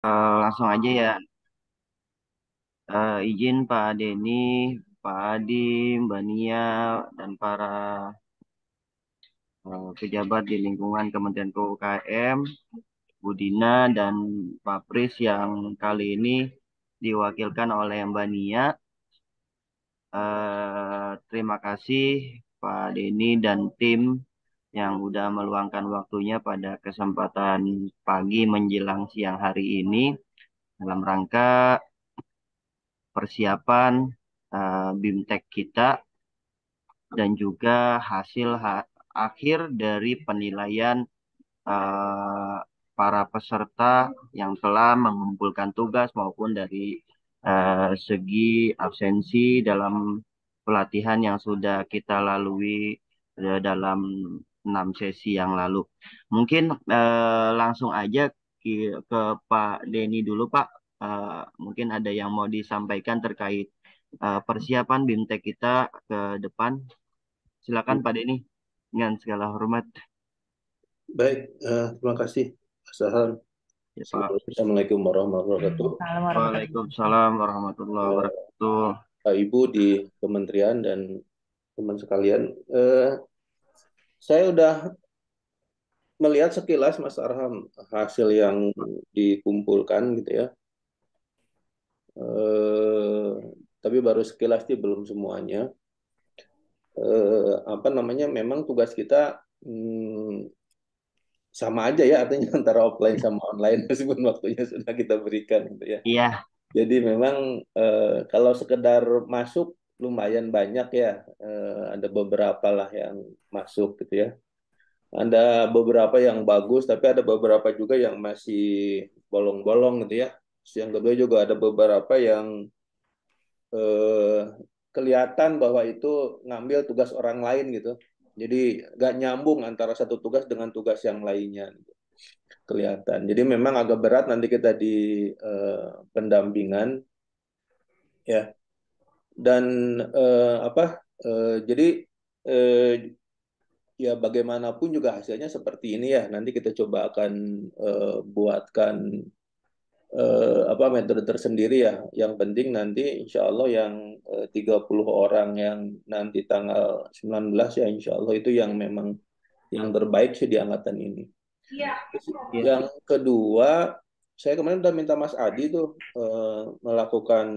Langsung aja ya. Izin Pak Denny, Pak Adi, Mbak Nia, dan para pejabat di lingkungan Kementerian PUKM, Bu Dina, dan Pak Pris yang kali ini diwakilkan oleh Mbak Nia. Terima kasih Pak Denny dan tim yang udah meluangkan waktunya pada kesempatan pagi menjelang siang hari ini dalam rangka persiapan BIMTEK kita dan juga hasil akhir dari penilaian eh, para peserta yang telah mengumpulkan tugas maupun dari segi absensi dalam pelatihan yang sudah kita lalui dalam 6 sesi yang lalu. Mungkin langsung aja ke Pak Denny dulu, Pak. Mungkin ada yang mau disampaikan terkait persiapan BIMTEK kita ke depan. Silakan Pak Denny, dengan segala hormat. Baik, terima kasih, Mas Ahlan. Ya, Pak. Assalamualaikum warahmatullahi wabarakatuh. Waalaikumsalam warahmatullahi wabarakatuh. Pak Ibu di Kementerian dan teman sekalian, saya udah melihat sekilas Mas Arham hasil yang dikumpulkan gitu ya. Eh, tapi baru sekilas sih belum semuanya. Apa namanya? Memang tugas kita sama aja ya, artinya antara offline sama online meskipun waktunya sudah kita berikan gitu ya. Iya, Jadi memang kalau sekedar masuk lumayan banyak ya, ada beberapa lah yang masuk gitu ya. Ada beberapa yang bagus, tapi ada beberapa juga yang masih bolong-bolong gitu ya. Terus yang kedua juga ada beberapa yang eh, kelihatan bahwa itu ngambil tugas orang lain gitu. Jadi gak nyambung antara satu tugas dengan tugas yang lainnya gitu. Kelihatan. Jadi memang agak berat nanti kita di pendampingan ya. Dan apa jadi eh, ya bagaimanapun juga hasilnya seperti ini ya, nanti kita coba akan buatkan apa metode tersendiri ya, yang penting nanti insya Allah yang 30 orang yang nanti tanggal 19 ya, insya Allah itu yang memang yang terbaik sih di angkatan ini. iya, Yang kedua, saya kemarin udah minta Mas Adi tuh melakukan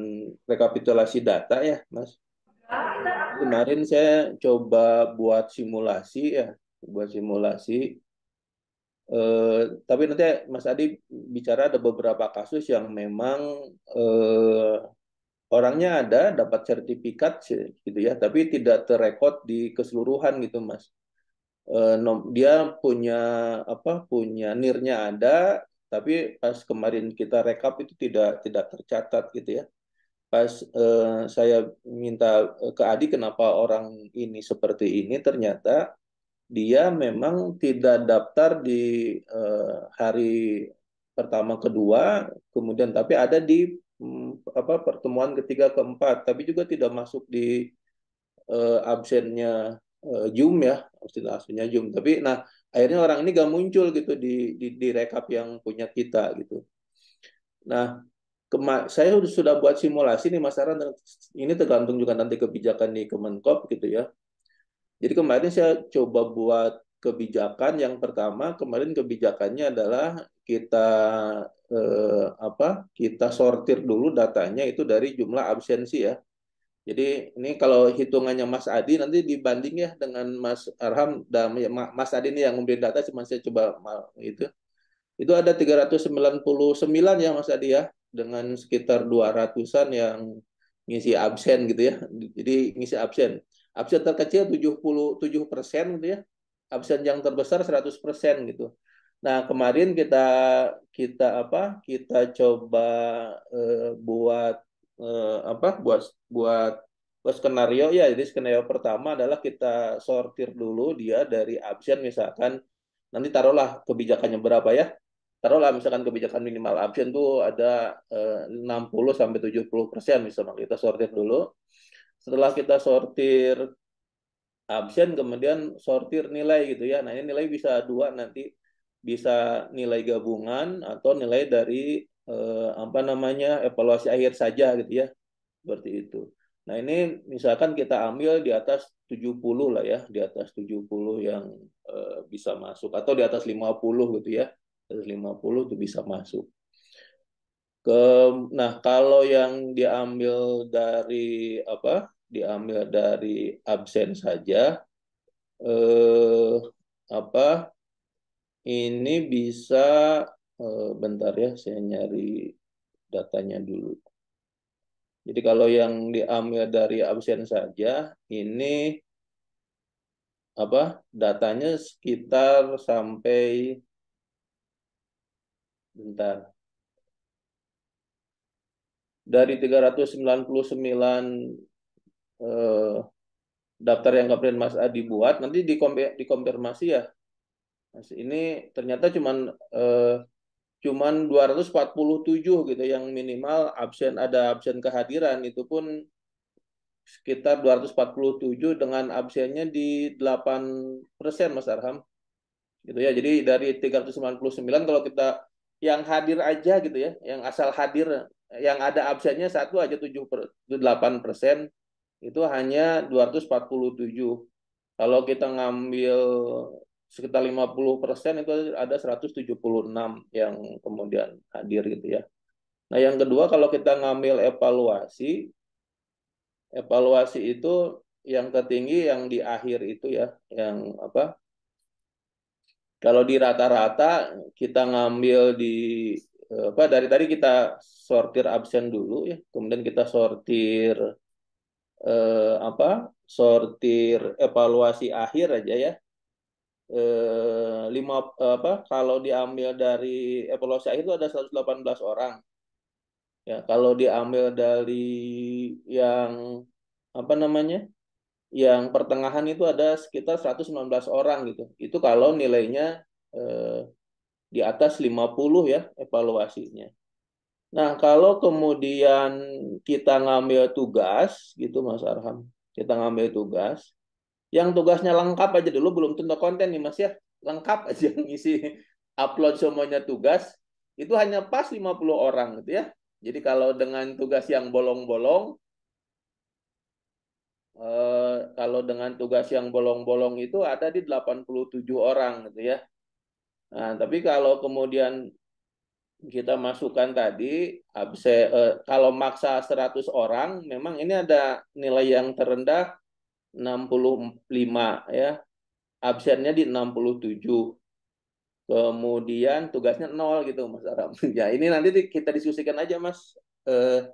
rekapitulasi data ya Mas. Kemarin saya coba buat simulasi ya, buat simulasi. Tapi nanti Mas Adi bicara ada beberapa kasus yang memang eh, orangnya ada dapat sertifikat gitu ya, tapi tidak terekod di keseluruhan gitu Mas. Dia punya apa? Punya nirnya ada, tapi pas kemarin kita rekap itu tidak tercatat gitu ya. Pas saya minta ke Adi kenapa orang ini seperti ini, ternyata dia memang tidak daftar di hari pertama kedua, kemudian tapi ada di apa pertemuan ketiga keempat, tapi juga tidak masuk di absennya Zoom ya, absennya Zoom. Tapi nah akhirnya orang ini gak muncul gitu di rekap yang punya kita gitu. Nah, saya sudah buat simulasi nih Mas Saran, ini tergantung juga nanti kebijakan di Kemenkop gitu ya. Jadi kemarin saya coba buat kebijakan yang pertama, kemarin kebijakannya adalah kita apa? Kita sortir dulu datanya itu dari jumlah absensi ya. Jadi ini kalau hitungannya Mas Adi nanti dibanding ya dengan Mas Arham dan ya, Mas Adi ini yang memberi data, cuma saya coba itu. Itu ada 399 ya Mas Adi ya, dengan sekitar 200-an yang ngisi absen gitu ya. Jadi ngisi absen. Absen terkecil 77% gitu ya. Absen yang terbesar 100% gitu. Nah, kemarin kita kita apa? Kita coba buat apa? Buat buat skenario ya. Jadi skenario pertama adalah kita sortir dulu dia dari absen, misalkan nanti taruhlah kebijakannya berapa ya. Taruhlah misalkan kebijakan minimal absen tuh ada 60 sampai 70% misalnya, kita sortir dulu. Setelah kita sortir absen, kemudian sortir nilai gitu ya. Nah, ini nilai bisa dua nanti, bisa nilai gabungan atau nilai dari apa namanya, evaluasi akhir saja gitu ya, seperti itu. Nah, ini misalkan kita ambil di atas 70 lah ya, di atas 70 yang bisa masuk, atau di atas 50 gitu ya. Di atas 50 itu bisa masuk. Ke, nah, kalau yang diambil dari apa? Diambil dari absen saja, eh, apa? Ini bisa, bentar ya, saya nyari datanya dulu. Jadi kalau yang diambil dari absen saja, ini apa? Datanya sekitar sampai, bentar, dari 399 eh, daftar yang kemarin Mas Adi buat, nanti dikonfirmasi ya. Mas, ini ternyata cuman 247 gitu yang minimal absen, ada absen kehadiran, itu pun sekitar 247 dengan absennya di 8% Mas Arham gitu ya. Jadi dari 399, kalau kita yang hadir aja gitu ya, yang asal hadir, yang ada absennya satu aja 8%, itu hanya 247. Kalau kita ngambil sekitar 50%, itu ada 176 yang kemudian hadir gitu ya. Nah, yang kedua, kalau kita ngambil evaluasi, evaluasi itu yang tertinggi yang di akhir itu ya, yang apa? Kalau di rata-rata kita ngambil di apa, dari tadi kita sortir absen dulu ya, kemudian kita sortir apa? Sortir evaluasi akhir aja ya. Lima apa, kalau diambil dari evaluasi akhir itu ada 118 orang. Ya, kalau diambil dari yang apa namanya? Yang pertengahan itu ada sekitar 119 orang gitu. Itu kalau nilainya eh, di atas 50 ya evaluasinya. Nah, kalau kemudian kita ngambil tugas gitu Mas Arham, kita ngambil tugas, yang tugasnya lengkap aja dulu, belum tentu konten nih Mas ya, lengkap aja ngisi, upload semuanya tugas, itu hanya pas 50 orang gitu ya. Jadi kalau dengan tugas yang bolong-bolong, kalau dengan tugas yang bolong-bolong itu ada di 87 orang gitu ya. Nah, tapi kalau kemudian kita masukkan tadi, kalau maksa 100 orang, memang ini ada nilai yang terendah 65 ya, absennya di 67. Kemudian tugasnya nol gitu Mas Aram. Ya, ini nanti kita diskusikan aja Mas, eh,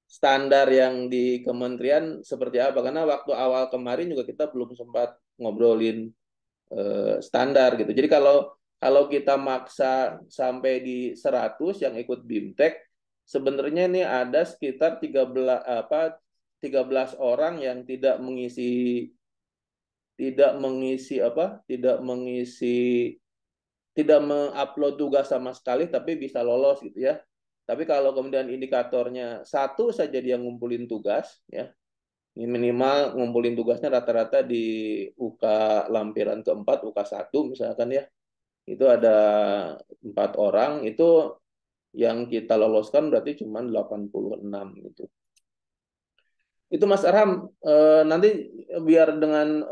standar yang di kementerian seperti apa, karena waktu awal kemarin juga kita belum sempat ngobrolin standar gitu. Jadi kalau kalau kita maksa sampai di 100 yang ikut BIMTEK, sebenarnya ini ada sekitar 13 apa, 13 orang yang tidak mengisi, tidak mengupload tugas sama sekali tapi bisa lolos gitu ya. Tapi kalau kemudian indikatornya satu saja dia ngumpulin tugas ya, ini minimal ngumpulin tugasnya rata-rata di UK lampiran keempat, UK 1 misalkan ya, itu ada 4 orang, itu yang kita loloskan berarti cuma 86 gitu. Itu Mas Arham, nanti biar dengan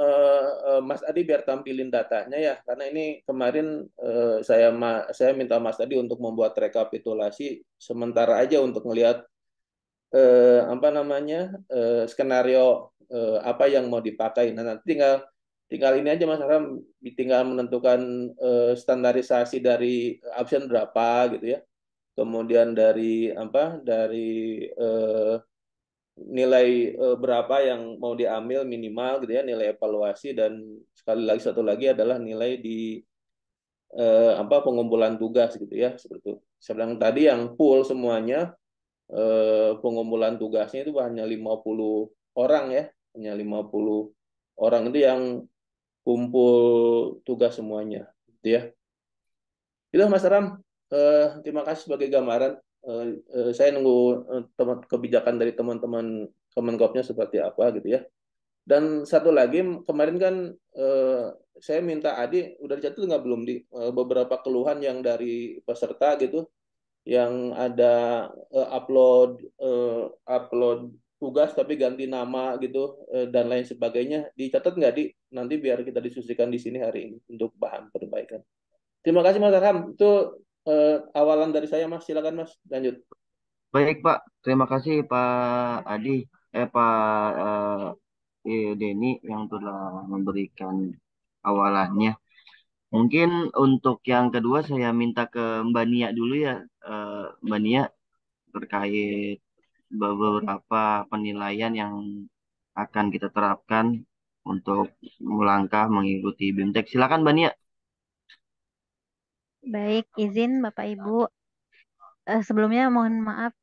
Mas Adi biar tampilin datanya ya, karena ini kemarin saya minta Mas Adi untuk membuat rekapitulasi sementara aja untuk melihat apa namanya, skenario apa yang mau dipakai. Nah, nanti tinggal tinggal ini aja Mas Arham, tinggal menentukan standarisasi dari absen berapa gitu ya. Kemudian dari apa, dari eh, nilai berapa yang mau diambil minimal gitu ya, nilai evaluasi, dan sekali lagi satu lagi adalah nilai di apa, pengumpulan tugas gitu ya, seperti itu. Sedang tadi yang full semuanya, pengumpulan tugasnya itu hanya 50 orang ya, hanya 50 orang itu yang kumpul tugas semuanya gitu ya. Itu Mas Ram, terima kasih sebagai gambaran. Saya nunggu kebijakan dari teman-teman Kemenkopnya seperti apa gitu ya. Dan satu lagi, kemarin kan eh, saya minta Adi, udah dicatat nggak belum di beberapa keluhan yang dari peserta gitu. yang ada upload upload tugas tapi ganti nama gitu dan lain sebagainya dicatat nggak di nanti biar kita diskusikan di sini hari ini untuk bahan perbaikan. Terima kasih Mas Arham. Itu awalan dari saya Mas. Silakan Mas lanjut. Baik, Pak. Terima kasih Pak Adi, Pak Denny yang telah memberikan awalannya. Mungkin untuk yang kedua saya minta ke Mbak Nia dulu ya, Mbak Nia terkait beberapa penilaian yang akan kita terapkan untuk melangkah mengikuti BIMTEK. Silakan Mbak Nia. Baik, izin Bapak Ibu. Sebelumnya mohon maaf,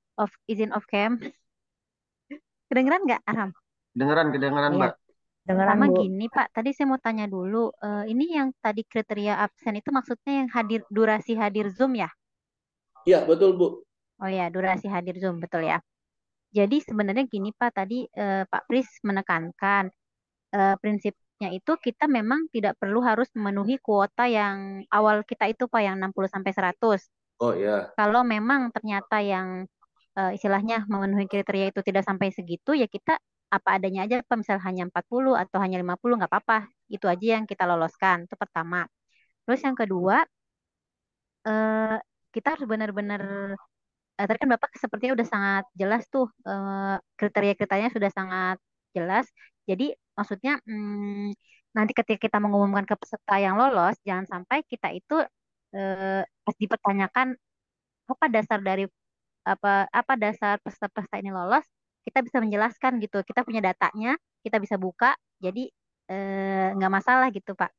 izin off cam. Kedengeran nggak, Aram? Kedengeran, kedengeran Iya. Mbak. Pertama gini, Pak. Tadi saya mau tanya dulu. Ini yang tadi kriteria absen itu maksudnya yang hadir durasi hadir Zoom ya? Ya betul Bu. Oh ya, durasi hadir Zoom betul ya. Jadi sebenarnya gini, Pak. Tadi Pak Pris menekankan prinsipnya itu kita memang tidak perlu harus memenuhi kuota yang awal kita itu, Pak, yang 60 sampai 100. Oh ya. Kalau memang ternyata yang istilahnya memenuhi kriteria itu tidak sampai segitu, ya kita apa adanya aja, Pak. Misal hanya 40 atau hanya 50, nggak apa-apa. Itu aja yang kita loloskan. Itu pertama. Terus yang kedua, eh, kita harus benar-benar, tadi kan Bapak sepertinya udah sangat jelas tuh, kriteria-kriterianya sudah sangat jelas. Jadi maksudnya nanti ketika kita mengumumkan ke peserta yang lolos, jangan sampai kita itu pas dipertanyakan apa dasar dari apa dasar peserta-peserta ini lolos, kita bisa menjelaskan gitu. Kita punya datanya, kita bisa buka, jadi nggak masalah gitu, Pak.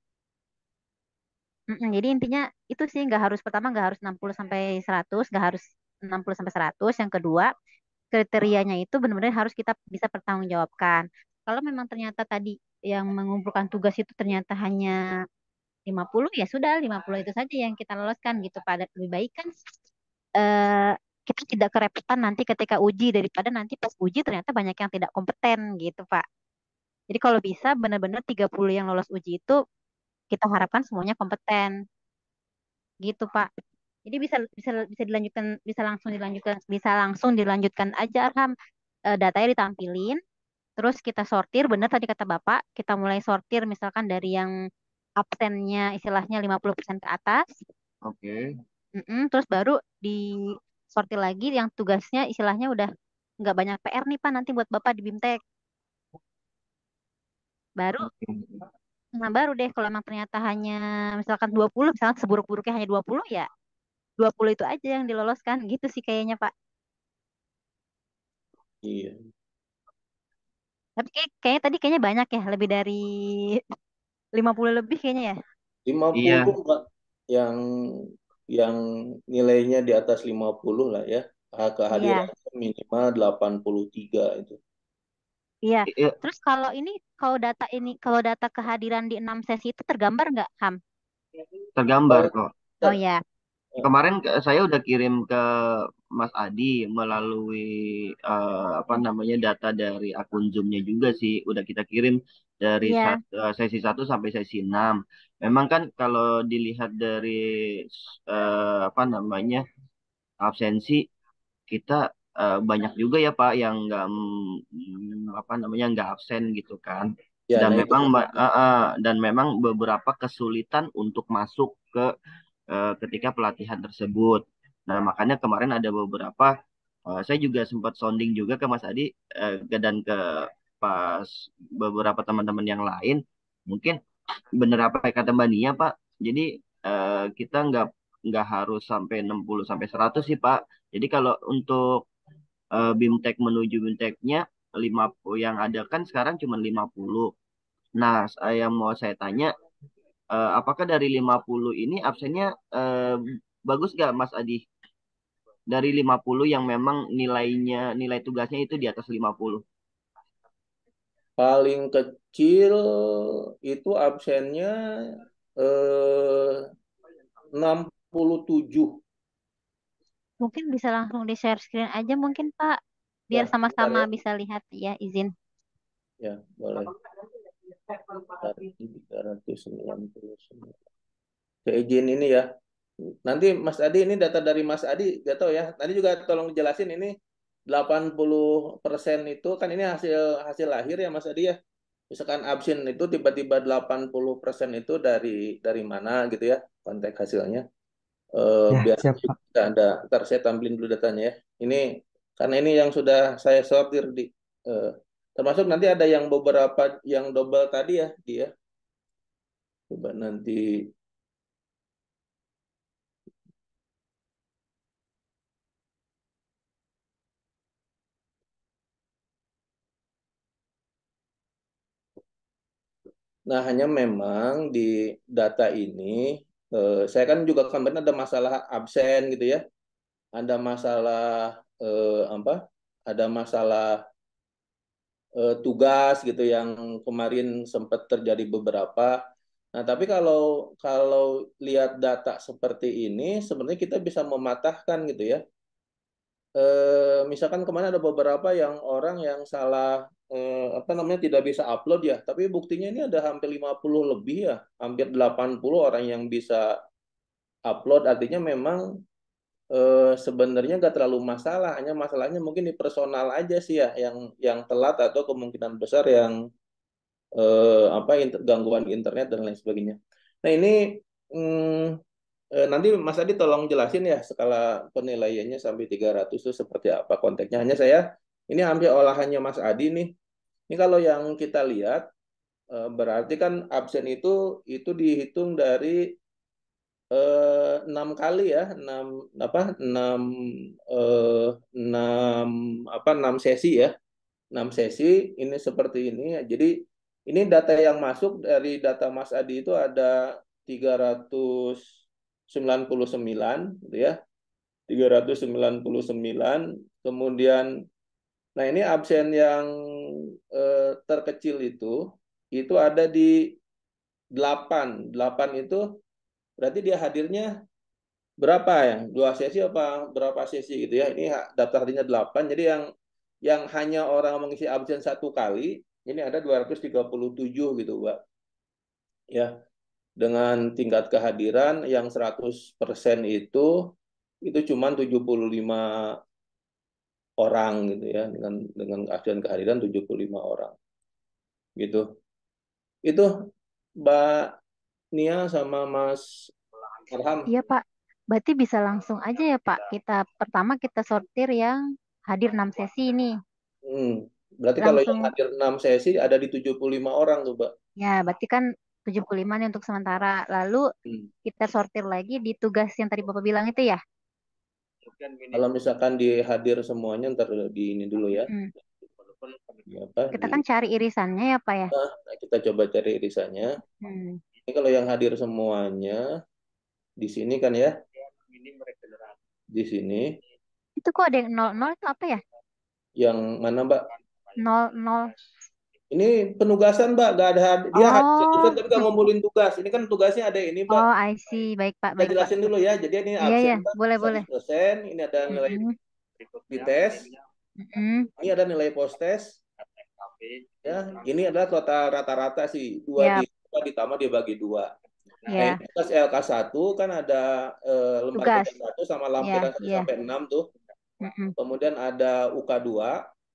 Jadi intinya itu sih, nggak harus, pertama nggak harus 60 sampai 100, nggak harus 60 sampai 100. Yang kedua, kriterianya itu benar-benar harus kita bisa pertanggungjawabkan. Kalau memang ternyata tadi yang mengumpulkan tugas itu ternyata hanya 50, ya sudah 50 itu saja yang kita loloskan gitu. Pada lebih baik kan eh, kita tidak kerepotan nanti ketika uji, daripada nanti pas uji ternyata banyak yang tidak kompeten gitu, Pak. Jadi kalau bisa benar-benar 30 yang lolos uji itu kita harapkan semuanya kompeten gitu, Pak. Jadi bisa bisa bisa dilanjutkan, bisa langsung dilanjutkan aja, Arham. Datanya ditampilin, terus kita sortir, benar tadi kata Bapak, kita mulai sortir misalkan dari yang absennya istilahnya 50% ke atas. Oke. Terus baru disortir lagi yang tugasnya istilahnya udah nggak banyak PR nih, Pak, nanti buat Bapak di BIMTEK. Baru, Oke. nah baru deh kalau emang ternyata hanya misalkan 20, misalkan seburuk-buruknya hanya 20, ya 20 itu aja yang diloloskan gitu sih kayaknya, Pak. Iya. Tapi kayaknya tadi kayaknya banyak ya, lebih dari 50 lebih kayaknya ya. 50 Iya, Pak yang yang nilainya di atas 50 lah ya. Iya, Kehadirannya minimal 83 itu. iya. iya, Terus kalau data kehadiran di 6 sesi itu tergambar nggak, Ham? tergambar Oh, kok. Oh Ted. ya, Kemarin saya udah kirim ke Mas Adi melalui apa namanya data dari akun Zoom-nya juga sih. Udah kita kirim dari iya, sesi 1 sampai sesi 6. Memang kan kalau dilihat dari apa namanya absensi kita banyak juga ya Pak yang nggak apa namanya nggak absen gitu kan. Ya, Dan nah itu memang dan memang beberapa kesulitan untuk masuk ke ketika pelatihan tersebut. Nah, makanya kemarin ada beberapa, saya juga sempat sounding juga ke Mas Adi dan ke pas beberapa teman-teman yang lain. Mungkin bener apa yang kata Mbak Nia, Pak. Jadi kita nggak harus sampai 60 sampai 100 sih, Pak. Jadi kalau untuk BIMTEK menuju BIMTEKnya 50 yang ada kan sekarang cuma 50. Nah, saya tanya apakah dari 50 ini absennya bagus gak Mas Adi? Dari 50 yang memang nilai tugasnya itu di atas 50. paling kecil itu absennya 67. mungkin bisa langsung di share screen aja mungkin, Pak, biar Ya, bentar sama-sama ya. bisa lihat ya, izin. Ya, boleh. Tadi 399. Saya izin ini ya. Nanti Mas Adi, ini data dari Mas Adi, gak tahu ya. Nanti juga tolong jelasin ini 80% itu kan ini hasil hasil lahir ya Mas Adi ya. Misalkan absen itu tiba-tiba 80% itu dari mana gitu ya konteks hasilnya. Ya, Biar siap Pak. ada, ntar saya tampilin dulu datanya ya. Ini karena ini yang sudah saya sortir di eh, termasuk nanti ada yang beberapa yang double tadi ya dia. Coba nanti. Nah, hanya memang di data ini, saya kan juga kemarin ada masalah absen gitu ya, ada masalah apa? Ada masalah tugas gitu yang kemarin sempat terjadi beberapa. Nah, tapi kalau kalau lihat data seperti ini, sebenarnya kita bisa mematahkan gitu ya. Misalkan kemarin ada beberapa yang orang yang salah apa namanya tidak bisa upload ya, tapi buktinya ini ada hampir 50 lebih ya, hampir 80 orang yang bisa upload. Artinya memang sebenarnya nggak terlalu masalah, hanya masalahnya mungkin di personal aja sih ya, yang telat atau kemungkinan besar yang apa gangguan internet dan lain sebagainya. Nah ini nanti Mas Adi tolong jelasin ya skala penilaiannya sampai 300 itu seperti apa konteksnya. Hanya saya ini ambil olahannya Mas Adi nih. Ini kalau yang kita lihat berarti kan absen itu dihitung dari 6 kali ya, enam eh, enam enam sesi ya, 6 sesi ini seperti ini. Jadi ini data yang masuk dari data Mas Adi itu ada 399 gitu ya. 399. Kemudian nah ini absen yang terkecil itu ada di 8. 8 itu berarti dia hadirnya berapa ya? 2 sesi apa berapa sesi gitu ya. Ini daftar hadirnya 8. Jadi yang hanya orang mengisi absen 1 kali ini ada 237 gitu, Mbak. Ya, dengan tingkat kehadiran yang 100% itu cuma 75 orang gitu ya, dengan absen kehadiran 75 orang gitu. Itu Mbak Nia sama Mas Arham. Iya Pak, berarti bisa langsung aja ya Pak. Pertama kita sortir yang hadir 6 sesi ini. Hmm. Berarti kalau yang Langsung hadir 6 sesi ada di 75 orang tuh, Mbak. ya, berarti kan 75 nih untuk sementara. Lalu Hmm. kita sortir lagi di tugas yang tadi Bapak bilang itu ya. Kalau misalkan dihadir semuanya, ntar di ini dulu ya. Mm. Di apa? Kita kan cari irisannya ya Pak ya. Nah, kita coba cari irisannya. Hmm. Ini kalau yang hadir semuanya di sini kan ya, di sini. Itu kok ada yang 00 itu apa ya? Yang mana, Mbak? 00. Ini penugasan, Mbak. Nggak ada dia hadir absen Oh, tapi nggak ngumpulin tugas. Ini kan tugasnya ada ini, Mbak. oh I see. Baik Pak, Kita baik Pak. jelasin dulu ya. Jadi ini Iya absen ya, Mbak, boleh boleh. 100%. Ini ada nilai Mm-mm. di tes. Mm-mm. Ini ada nilai post test. Ya, ini adalah total rata-rata sih. Dua Ya, ditambah dibagi 2. Nah, ini ya. tes LK1 kan ada lembar Tugas. kerja 1 sama Ya, lampiran 1 ya. sampai 6 tuh. Mm-mm. Kemudian ada UK2,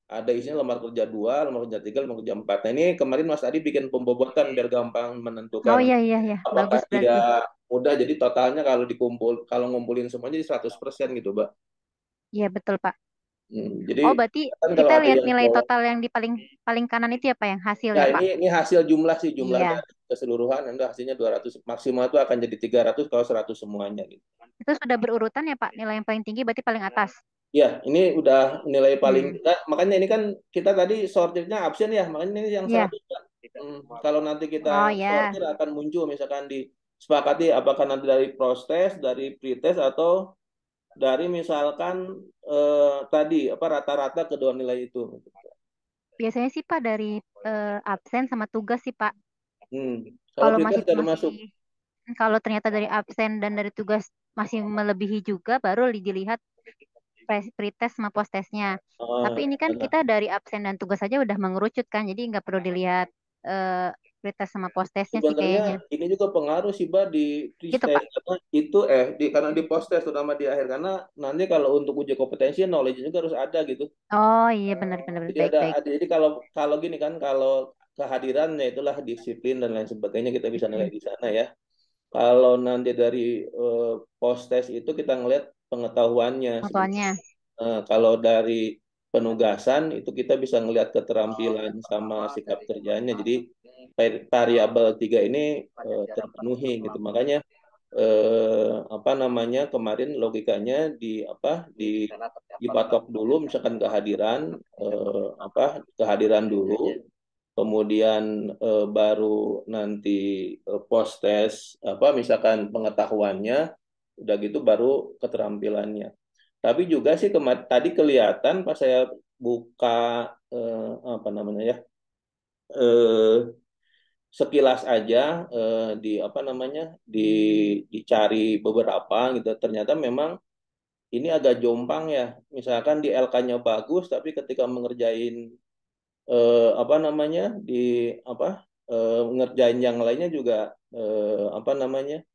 ada isinya lembar kerja 2, lembar kerja 3, lembar kerja 4. Nah, ini kemarin Mas Adi bikin pembobotan biar gampang Oh menentukan iya iya ya, apakah bagus dia berarti. mudah. Jadi totalnya kalau ngumpulin semuanya jadi 100% gitu, Mbak. Iya betul Pak. Jadi Oh berarti kan kalau kita ada lihat yang nilai bolos. total yang di paling paling kanan itu ya Pak yang Ya, hasilnya Pak. ini hasil jumlah sih, jumlah Iya. dari keseluruhan. Nanti hasilnya 200, maksimal itu akan jadi 300 kalau 100 semuanya gitu. Itu sudah berurutan ya Pak. Nilai yang paling tinggi berarti paling atas. Ya, ini udah nilai paling. Hmm. Nah, makanya ini kan kita tadi sortirnya absen ya, makanya ini yang Iya. 100. Pak. Kalau nanti kita Oh ya. sortir akan muncul misalkan disepakati apakah nanti dari proses, dari pretest atau dari misalkan tadi apa rata-rata kedua nilai itu. Biasanya sih Pak dari absen sama tugas sih Pak. Hmm. Kalau Kalau masih pretest dari masih masuk. kalau ternyata dari absen dan dari tugas masih melebihi juga baru dilihat pretest sama post-testnya. Tapi ini kan Ada. kita dari absen dan tugas saja udah mengerucut kan, jadi nggak perlu dilihat eh, pretest sama postesnya sih Sebenarnya kayaknya. ini juga pengaruh sih, Mbak, di Gitu pre-stage Pak. karena itu karena di post-test terutama di akhir karena nanti kalau untuk uji kompetensi knowledge juga harus ada gitu. Oh iya benar-benar Jadi baik baik. jadi kalau kalau gini kan kalau kehadirannya itulah disiplin dan lain sebagainya kita bisa nilai Mm-mm. di sana ya. Kalau nanti dari post-test itu kita ngelihat pengetahuannya sebenarnya. Fotonya. Kalau dari penugasan itu kita bisa ngelihat keterampilan sama sikap kerjanya. Jadi variabel tiga ini terpenuhi gitu. Makanya apa namanya kemarin logikanya dipatok dulu misalkan kehadiran kehadiran dulu kemudian baru nanti post test apa misalkan pengetahuannya udah gitu baru keterampilannya. Tapi juga sih tadi kelihatan pas saya buka apa namanya ya eh, sekilas aja di apa namanya dicari beberapa gitu. Ternyata memang ini agak jompang ya. Misalkan di LK-nya bagus, tapi ketika mengerjain apa namanya di apa ngerjain yang lainnya juga apa namanya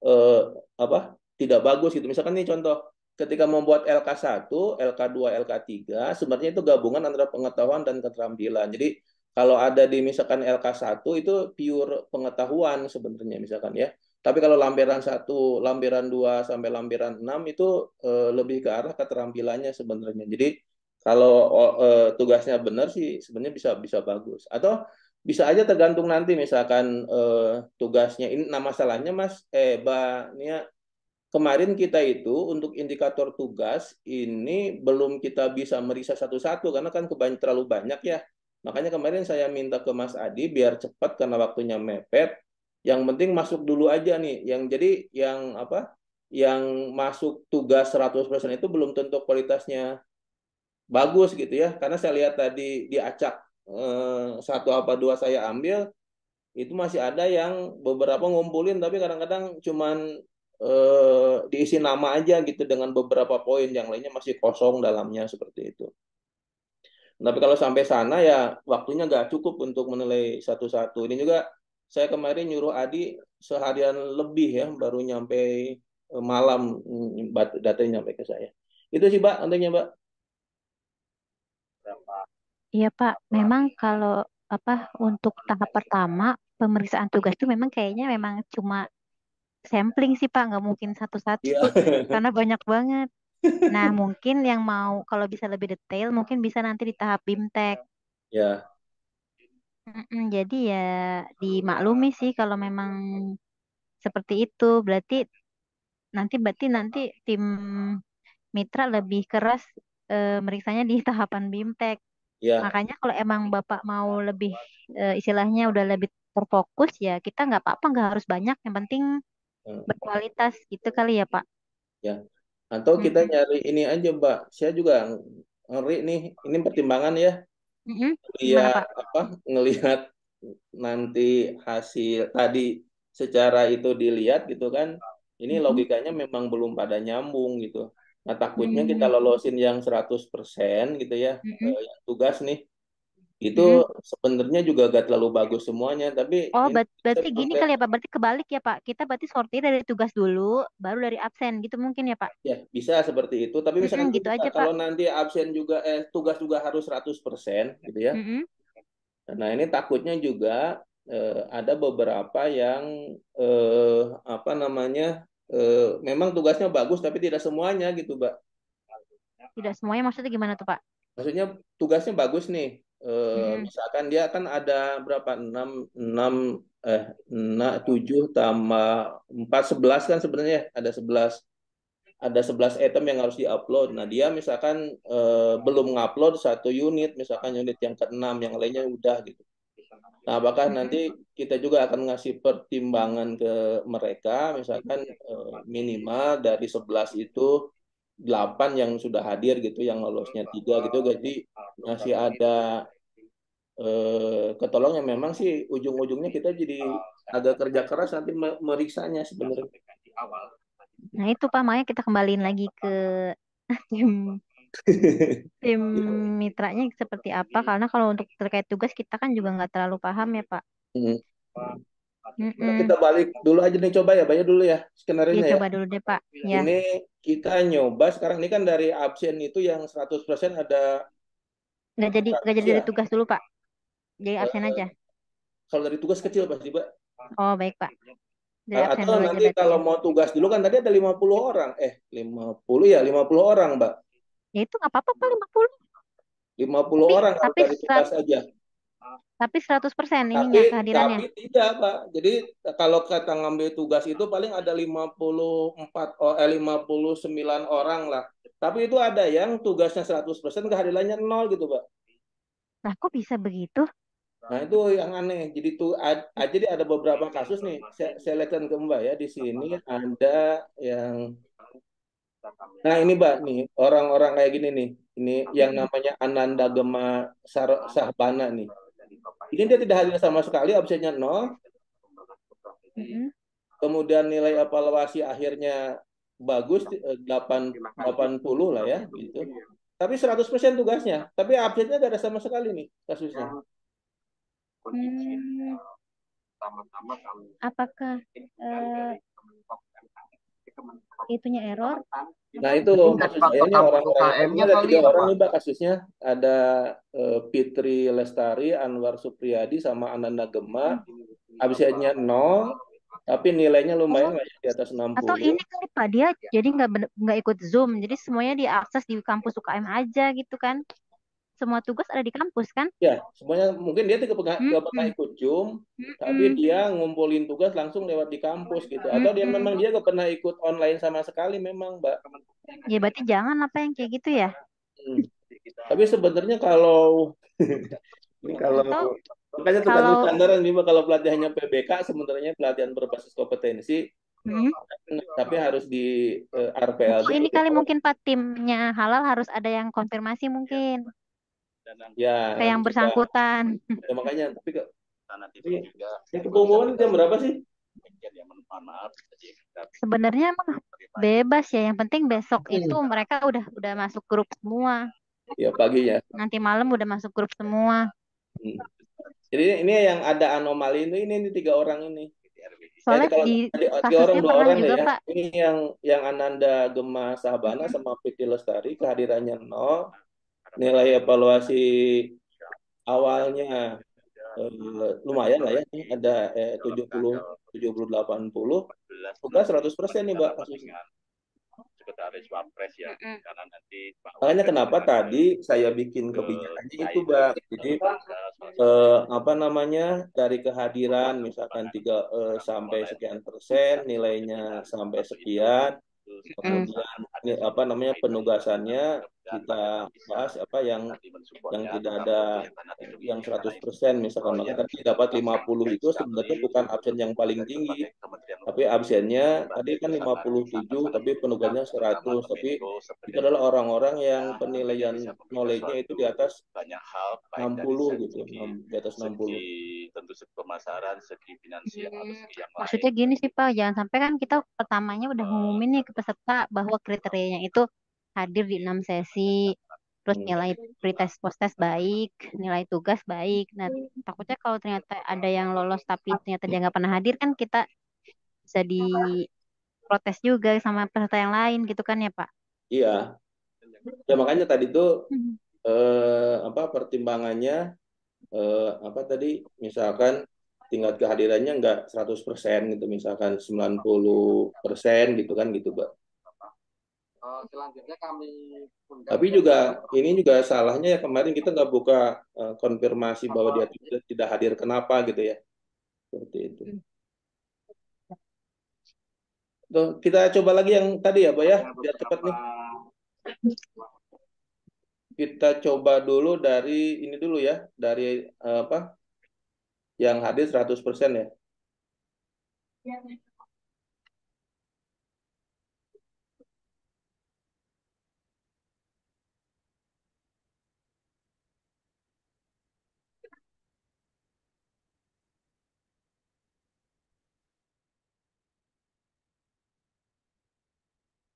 eh, apa tidak bagus gitu. Misalkan nih contoh, ketika membuat LK1, LK2, LK3, sebenarnya itu gabungan antara pengetahuan dan keterampilan. Jadi kalau ada di misalkan LK1 itu pure pengetahuan sebenarnya misalkan ya. Tapi kalau lampiran 1, lampiran 2 sampai lampiran 6 itu lebih ke arah keterampilannya sebenarnya. Jadi kalau tugasnya benar sih sebenarnya bisa bisa bagus. Atau bisa aja tergantung nanti misalkan tugasnya ini nah masalahnya Mas Mbak Nia kemarin kita itu untuk indikator tugas ini belum kita bisa meriksa satu-satu karena kan terlalu banyak ya. Makanya kemarin saya minta ke Mas Adi biar cepat karena waktunya mepet. Yang penting masuk dulu aja nih. Yang jadi yang apa? Yang masuk tugas 100% itu belum tentu kualitasnya bagus gitu ya. Karena saya lihat tadi diacak satu apa dua saya ambil itu masih ada yang beberapa ngumpulin tapi kadang-kadang cuman diisi nama aja gitu dengan beberapa poin yang lainnya masih kosong dalamnya seperti itu. Tapi kalau sampai sana ya waktunya nggak cukup untuk menilai satu-satu. Ini juga saya kemarin nyuruh Adi seharian lebih ya baru nyampe malam datanya nyampe ke saya. Itu sih Mbak, nantinya Mbak. Iya Pak, memang kalau apa untuk tahap pertama pemeriksaan tugas itu memang kayaknya memang cuma sampling sih Pak, nggak mungkin satu-satu Iya. karena banyak banget. Nah mungkin yang mau kalau bisa lebih detail mungkin bisa nanti di tahap BIMTEK. Ya, Jadi ya dimaklumi sih kalau memang seperti itu. Berarti nanti tim mitra lebih keras meriksanya di tahapan BIMTEK. ya. Makanya kalau emang Bapak mau lebih istilahnya udah lebih terfokus ya kita nggak apa-apa nggak harus banyak yang penting berkualitas gitu kali ya Pak. Ya. Atau kita Mm-mm. nyari ini aja, Mbak. Saya juga ngeri nih. Ini pertimbangan ya. Mm-mm. Gimana Lihat Pak? apa? Ngelihat nanti hasil tadi secara itu dilihat gitu kan. Ini Mm-mm. logikanya memang belum pada nyambung gitu. Nah, takutnya kita Mm-mm. lolosin yang 100% gitu ya. Mm-mm. Yang tugas nih. Itu Mm-mm. sebenarnya juga gak terlalu bagus semuanya. Tapi Oh, ini berarti saya gini sampai kali ya Pak, berarti kebalik ya Pak. Kita berarti sortir dari tugas dulu, baru dari absen gitu mungkin ya Pak. ya, bisa seperti itu. Tapi misalkan Gitu juga aja Pak. kalau nanti absen juga tugas juga harus 100% gitu ya. Mm-mm. Nah, ini takutnya juga ada beberapa yang apa namanya memang tugasnya bagus tapi tidak semuanya gitu, Mbak. Tidak semuanya maksudnya gimana tuh Pak? Maksudnya tugasnya bagus nih. Mm-mm. Misalkan dia kan ada berapa? 6 6 7 tambah 4 11 kan sebenarnya ada 11 item yang harus diupload. Nah, dia misalkan belum ngupload satu unit, misalkan unit yang keenam, yang lainnya udah gitu. Nah, apakah nanti Mm-mm. kita juga akan ngasih pertimbangan ke mereka, misalkan minimal dari 11 itu 8 yang sudah hadir gitu, yang lolosnya 3 gitu, jadi masih ada ketolong yang memang sih ujung-ujungnya kita jadi agak kerja keras nanti meriksanya sebenarnya. Nah itu Pak, makanya kita kembaliin lagi ke tim tim mitranya seperti apa. Karena kalau untuk terkait tugas kita kan juga nggak terlalu paham ya Pak. Hmm. Mm-mm. Kita balik dulu aja nih, coba ya, bayar dulu ya Ya skenario ya. coba dulu deh Pak. Ya, Ini kita nyoba sekarang ini kan dari absen itu yang 100% ada nggak jadi dari ya. tugas dulu Pak. Jadi absen Eh, aja. Kalau dari tugas kecil pasti, Pak. Oh baik Pak. Dari absen Atau dulu aja nanti berarti kalau ya. mau tugas dulu kan tadi ada 50 orang. 50 ya, 50 orang, Mbak. Ya itu nggak apa-apa Pak 50. 50 Tapi orang kalau tapi dari tugas aja. 100% Tapi ininya kehadirannya. tapi tidak, Pak. Jadi kalau kita ngambil tugas itu paling ada 59 orang lah. Tapi itu ada yang tugasnya 100% kehadirannya nol gitu, Pak. Lah kok bisa begitu? Nah, itu yang aneh. Jadi jadi ada beberapa kasus nih. Saya lihatkan ke Mbak ya, di sini ada yang. Nah, ini Mbak nih, orang-orang kayak gini nih. Ini yang Mm-mm. namanya Ananda Gema Sahbana nih. Ini dia tidak hadir sama sekali, absennya nol. Mm-mm. Kemudian nilai evaluasi akhirnya bagus, 80 lah ya gitu. Tapi 100% tugasnya, tapi absennya gak ada sama sekali nih kasusnya. Hmm, apakah eh, itunya error? Nah, itu Mungkin dari maksud saya faktor ini kampus orang kayak ini UKM-nya ada kali 3 orang apa? nih Mbak kasusnya. Ada Fitri Lestari, Anwar Supriyadi, sama Ananda Gema. Absennya nol, tapi nilainya lumayan Oh, lah ya, di atas atau 60. ini kali Pak dia jadi nggak ikut Zoom, jadi semuanya diakses di kampus UKM aja gitu kan? Semua tugas ada di kampus kan? Ya, semuanya mungkin dia tidak pernah Mm-mm. ikut Zoom, tapi Mm-mm. dia ngumpulin tugas langsung lewat di kampus gitu. Atau dia memang Mm-mm. dia nggak pernah ikut online sama sekali memang, Mbak. Ya berarti jangan apa yang kayak gitu ya? Hmm. Tapi sebenarnya kalau ini kalau Atau makanya tergantung kalau standar nih Mbak, kalau pelatihannya PBK sebenarnya pelatihan berbasis kompetensi, mm, tapi harus di atau RPLB ini gitu. kali mungkin Pak timnya halal harus ada yang konfirmasi mungkin Ya, ke yang coba. bersangkutan. Ya, makanya tapi ini pengumuman jam berapa sih? Sebenarnya emang bebas ya. Yang penting besok itu Hmm. mereka udah masuk grup semua. Ya, paginya. Nanti malam udah masuk grup semua. Hmm. Jadi ini yang ada anomali ini 3 orang ini. Itu Soalnya kalau di tadi 3 orang kasusnya 2 pernah orang deh juga ya. Pak. Ini yang Ananda Gema Sabana Mm-mm. sama Piti Lestari kehadirannya nol. Nilai evaluasi awalnya lumayan lah ya. Ini ada 70 70 80. Bukan 100% nih Mbak kasusnya. Mm-mm. Makanya kenapa tadi saya bikin kebijakannya itu Mbak. Jadi apa namanya, dari kehadiran misalkan 3 sampai sekian persen, nilainya sampai sekian, Mm. kemudian ini apa namanya penugasannya kita bahas apa yang tidak ada yang 100% misalkan, maka tadi dapat 50 itu sebenarnya bukan absen yang paling tinggi, tapi absennya tadi kan 57 tapi penugasannya 100, tapi itu adalah orang-orang yang penilaian knowledge-nya itu di atas 60 gitu, di atas 60. Maksudnya gini sih Pak, jangan sampai kan kita pertamanya udah ngumumin nih ke peserta bahwa kriterianya itu hadir di 6 sesi, terus Hmm. nilai pretest posttest baik, nilai tugas baik. Nah, takutnya kalau ternyata ada yang lolos tapi ternyata dia nggak pernah hadir kan kita bisa diprotes juga sama peserta yang lain gitu kan ya Pak? Iya, ya makanya tadi tuh Hmm. apa pertimbangannya, apa tadi misalkan tingkat kehadirannya nggak 100% gitu, misalkan 90% gitu kan gitu, Mbak. Tapi juga ini juga salahnya ya kemarin kita nggak buka konfirmasi bahwa dia tidak hadir kenapa gitu ya. Seperti itu. Tuh, kita coba lagi yang tadi ya, Mbak ya, biar cepat nih. Kita coba dulu dari ini dulu ya, dari apa yang hadir 100% ya.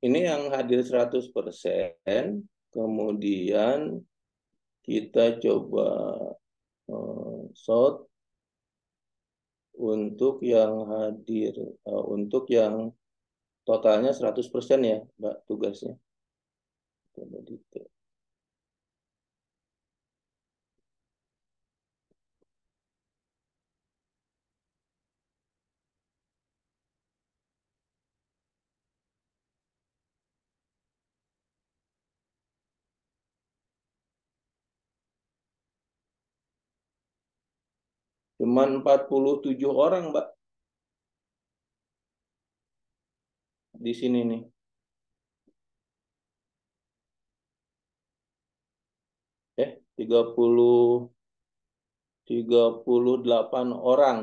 Ini yang hadir 100%, kemudian kita coba sort. Untuk yang hadir, untuk yang totalnya 100% ya, Mbak, tugasnya. Coba detail. Cuman 47 orang, Mbak, di sini nih. 38 orang.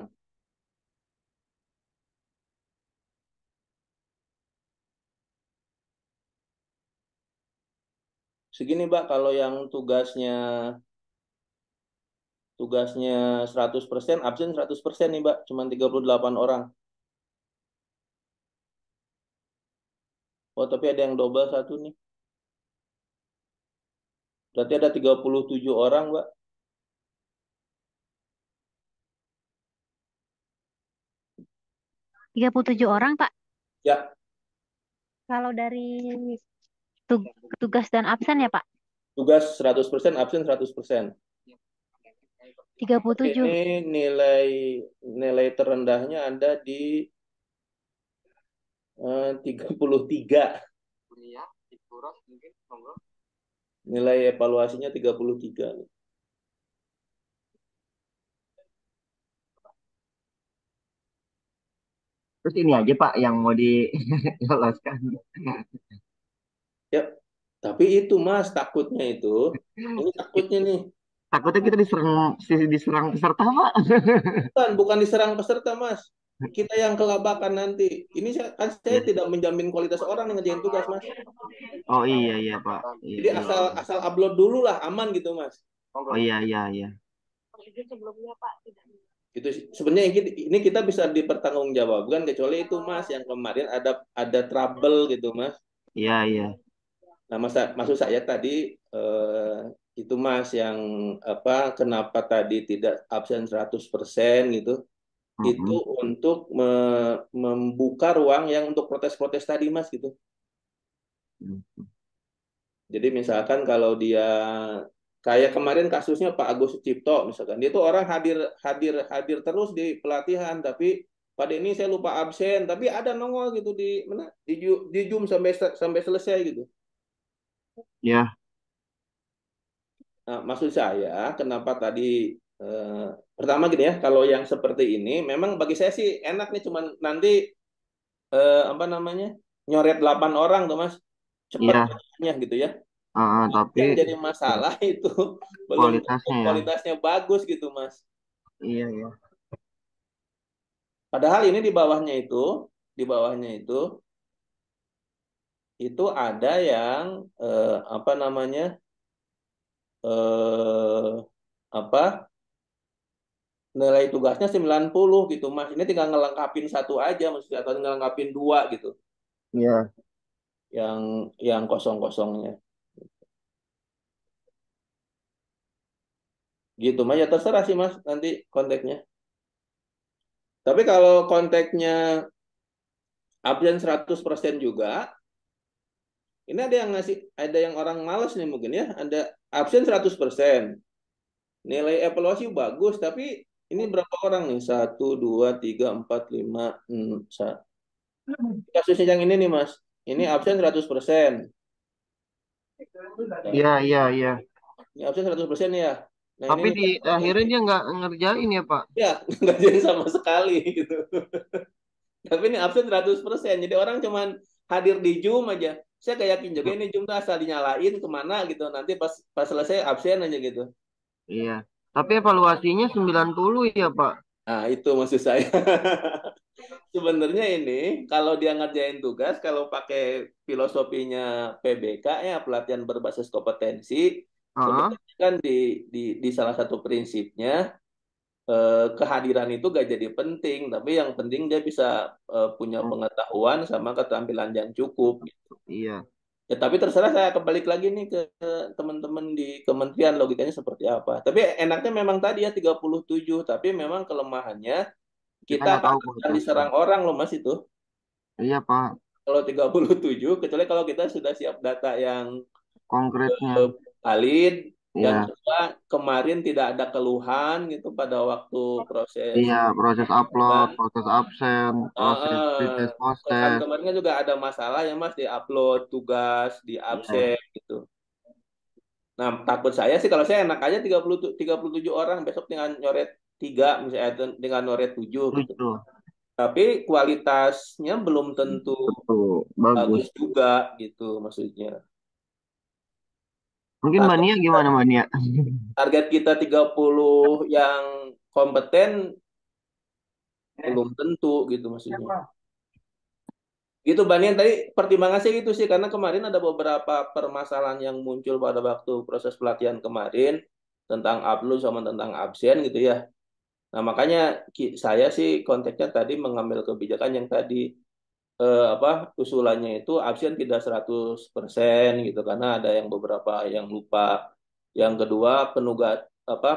Segini, Mbak, kalau yang tugasnya 100%, absen 100% nih, Mbak. Cuman 38 orang. Oh, tapi ada yang double satu nih. Berarti ada 37 orang, Mbak. 37 orang, Pak. Ya, Kalau dari tugas dan absen ya, Pak? tugas 100%, absen 100%. Ini 37. nilai nilai terendahnya ada di 33. Nilai evaluasinya 33. Terus ini aja Pak yang mau diloloskan. Ya, tapi itu Mas, takutnya itu. Ini takutnya nih. Takutnya kita diserang peserta Pak. Bukan diserang peserta, Mas. Kita yang kelabakan nanti. Ini kan saya Ya. tidak menjamin kualitas orang yang ngerjain tugas, Mas. Oh iya iya Pak. Iya, Jadi iya. asal asal upload dulu lah, aman gitu, Mas. Oh iya iya iya. Gitu sih. Sebenarnya ini kita bisa dipertanggungjawabkan kecuali itu, Mas, yang kemarin ada trouble gitu, Mas. Iya iya. Nah, maksud saya tadi itu, Mas, yang apa, kenapa tadi tidak absen 100% gitu. Itu Mm-mm. untuk membuka ruang yang untuk protes-protes tadi, Mas, gitu. Jadi misalkan kalau dia kayak kemarin kasusnya Pak Agus Cipto misalkan, dia tuh orang hadir hadir hadir terus di pelatihan, tapi pada ini saya lupa absen, tapi ada nongol gitu di mana di Zoom sampai sampai selesai gitu. Ya. Nah, maksud saya kenapa tadi pertama gini ya, kalau yang seperti ini memang bagi saya sih enak nih, cuman nanti apa namanya, nyoret 8 orang tuh, Mas, cepat Iya. kerjanya gitu ya. Tapi Yang jadi masalah itu belum tentu kualitasnya ya. kualitasnya bagus gitu, Mas. Iya iya. Padahal ini di bawahnya itu ada yang apa namanya, eh, apa, nilai tugasnya 90 gitu, Mas. Ini tinggal ngelengkapin satu aja, maksudnya, atau ngelengkapin dua gitu, Iya. yang kosong-kosongnya. Gitu, Mas. Ya terserah sih, Mas, nanti konteksnya. Tapi kalau konteksnya absen 100% juga, ini ada yang orang malas nih mungkin ya, ada absen 100%. Nilai evaluasi bagus, tapi ini berapa orang nih? Satu, dua, tiga, empat, lima, kasusnya yang ini nih, Mas. Ini absen 100%. Nah, Iya iya iya. ini absen 100% ya. Nah, ini Tapi di nilai akhirnya evaluasi. dia nggak ngerjain ya Pak. Ya, nggak jadi sama sekali gitu. Tapi ini absen 100%. Jadi orang cuman hadir di Zoom aja. Saya kayak yakin juga ini Zoom tuh asal dinyalain kemana gitu. Nanti pas pas selesai absen aja gitu. Iya. Tapi evaluasinya 90 ya Pak. Nah, itu maksud saya. Sebenarnya ini kalau dia ngerjain tugas, kalau pakai filosofinya PBK ya, pelatihan berbasis kompetensi, Heeh. sebenarnya kan di salah satu prinsipnya kehadiran itu gak jadi penting, tapi yang penting dia bisa punya Oh, pengetahuan sama keterampilan yang cukup. iya. Ya, tapi terserah, saya kembali lagi nih ke teman-teman di kementerian logikanya seperti apa. Tapi enaknya memang tadi ya 37, tapi memang kelemahannya Kita kita nggak tahu akan kualitasnya. diserang orang loh Mas itu. Iya Pak, Kalau 37, kecuali kalau kita sudah siap data yang konkretnya. valid. Yang Iya, kedua, kemarin tidak ada keluhan gitu pada waktu proses iya proses upload, pengiriman. proses absen, proses pretest post Kan test. kemarin kan juga ada masalah ya Mas di upload tugas, di Iya, absen gitu. Nah, takut saya sih kalau saya enak aja 37 orang besok dengan nyoret 3 misalnya dengan nyoret 7 gitu. lucu. Tapi kualitasnya belum tentu Betul, bagus. bagus juga gitu maksudnya. Mungkin Target, Mania gimana Mania? target kita 30 yang kompeten belum tentu gitu maksudnya. Gitu Banian tadi pertimbangan sih gitu sih karena kemarin ada beberapa permasalahan yang muncul pada waktu proses pelatihan kemarin tentang upload sama tentang absen gitu ya. Nah, makanya saya sih konteksnya tadi mengambil kebijakan yang tadi apa usulannya itu absen tidak 100% gitu karena ada yang beberapa yang lupa. Yang kedua,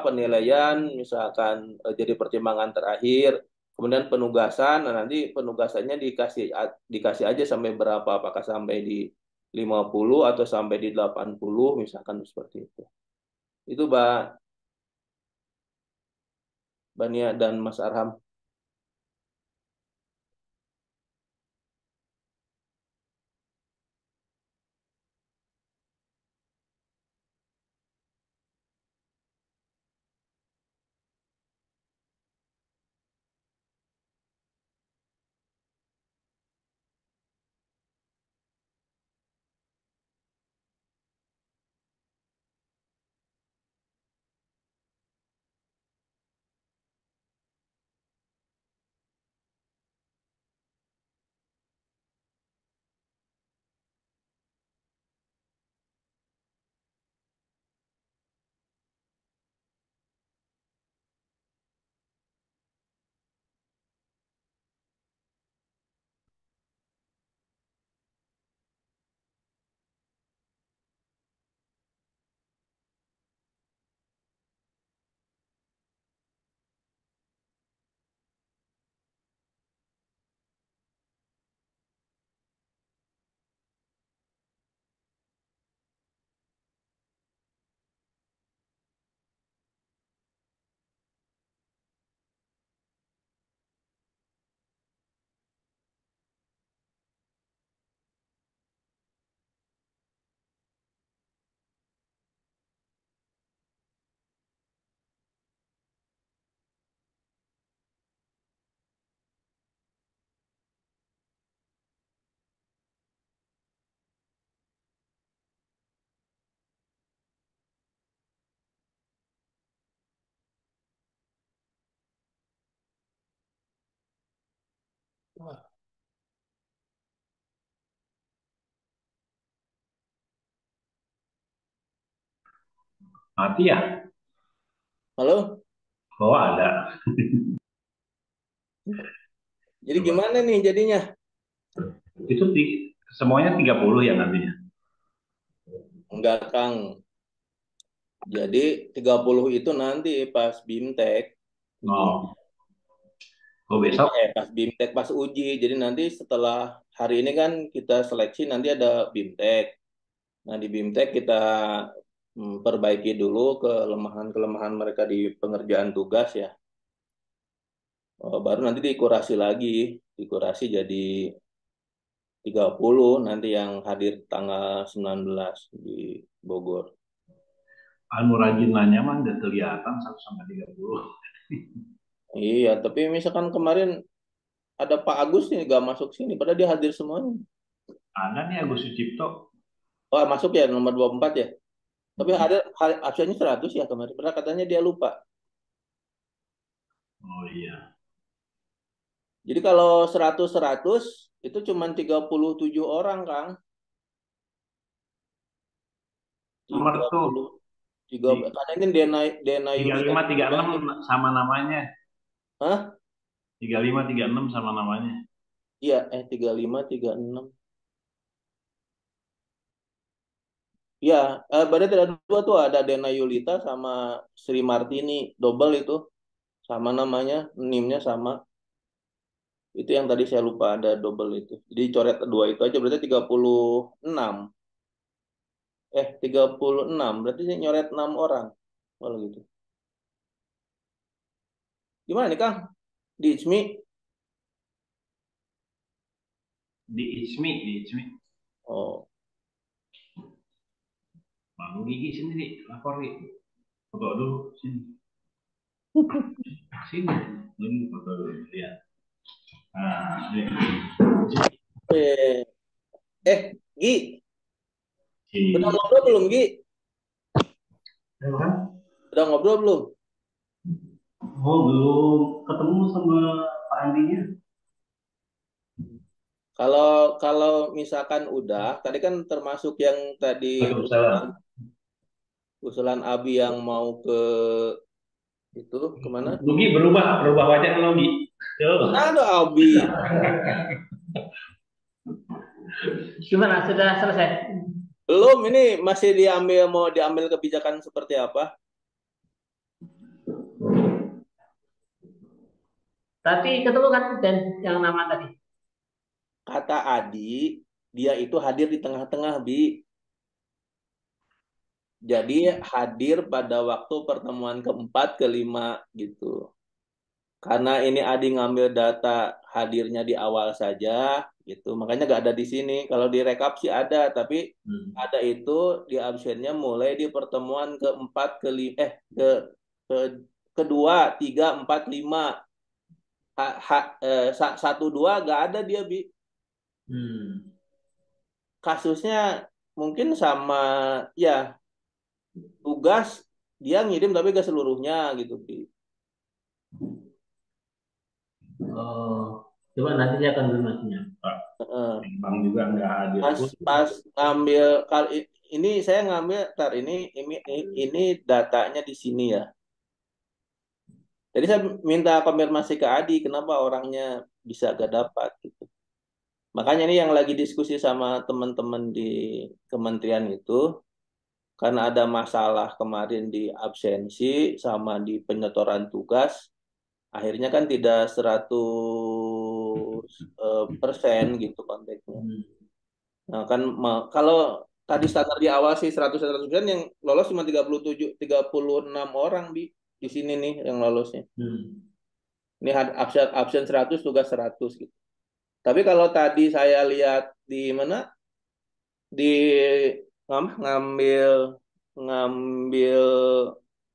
penilaian misalkan jadi pertimbangan terakhir, kemudian penugasan, nah nanti penugasannya dikasih aja sampai berapa, apakah sampai di 50 atau sampai di 80 misalkan seperti itu. Itu Bania dan Mas Arham. Mati ya? Halo? Oh ada. Jadi Coba. gimana nih jadinya? Itu semuanya 30 ya nantinya? Enggak, Kang. Jadi 30 itu nanti pas BIMTEK ujungnya. Oh, oh Jadi besok? pas BIMTEK pas uji. Jadi nanti setelah hari ini kan kita seleksi nanti ada BIMTEK. Nah di BIMTEK kita perbaiki dulu kelemahan-kelemahan mereka di pengerjaan tugas ya. Baru nanti dikurasi lagi, dikurasi jadi 30 nanti yang hadir tanggal 19 di Bogor. Anu rajin nanya mah udah kelihatan 1 sampai 30. Iya, tapi misalkan kemarin ada Pak Agus nih gak masuk sini, padahal dia hadir semuanya. Ada nih Agus Sucipto. Oh, masuk ya nomor 24 ya. Tapi ada absennya 100 ya kemarin. Padahal katanya dia lupa. Oh iya. Jadi kalau 100-100 itu cuma 37 orang, Kang. Nomor tiga tuh puluh tiga karena ini Dena tiga Yulita lima tiga juga enam ini. sama namanya. Hah? 3536 sama namanya. Iya, 3536. Iya, berarti ada dua tuh, ada Dena Yulita sama Sri Martini, double itu. Sama namanya, NIM-nya sama. Itu yang tadi saya lupa ada double itu. Jadi coret dua itu aja berarti 36. 36. Berarti saya nyoret 6 orang. Kalau gitu. Gimana nih, Kang? Di ICMI? Di ISMI. Oh, Bang Gigi sendiri lapor nih. Foto dulu sini. Sini. Ini foto dulu lihat. Nah, ini. eh, Gi, udah Sini. ngobrol belum, Gi? Apa? Udah ngobrol belum? Oh, belum ketemu sama Pak Andinya. Kalau kalau misalkan udah, tadi kan termasuk yang tadi usulan, Waalaikumsalam. usulan Abi yang mau ke itu kemana? Logi berubah wajah Logi. Tuh. Mana ada Abi? Gimana? Sudah selesai? Belum, ini masih mau diambil kebijakan seperti apa? Tadi ketemu kan dan yang nama tadi. Kata Adi, dia itu hadir di tengah-tengah, Bi. Jadi hadir pada waktu pertemuan keempat, kelima gitu. Karena ini Adi ngambil data hadirnya di awal saja, gitu. Makanya nggak ada di sini. Kalau di rekap sih ada, tapi ada itu di absennya mulai di pertemuan keempat, ke kedua, tiga, empat, lima. Satu, dua nggak ada dia, Bi. Hmm. Kasusnya mungkin sama, ya tugas dia ngirim tapi gak seluruhnya gitu, Bi. Oh, Coba nanti saya konfirmasinya. Pak Heeh. Bang juga nggak hadir pas pun. pas ngambil kali ini saya ngambil ini datanya di sini ya. Jadi saya minta konfirmasi ke Adi kenapa orangnya bisa gak dapat gitu. Makanya ini yang lagi diskusi sama teman-teman di kementerian itu karena ada masalah kemarin di absensi sama di penyetoran tugas. Akhirnya kan tidak 100% gitu konteksnya. Hmm. Nah, kan kalau tadi standar di awal sih 100% yang lolos cuma 36 orang di sini nih yang lolosnya. Hmm. Ini absen absen 100 tugas 100 gitu. Tapi kalau tadi saya lihat di mana di ngambil ngambil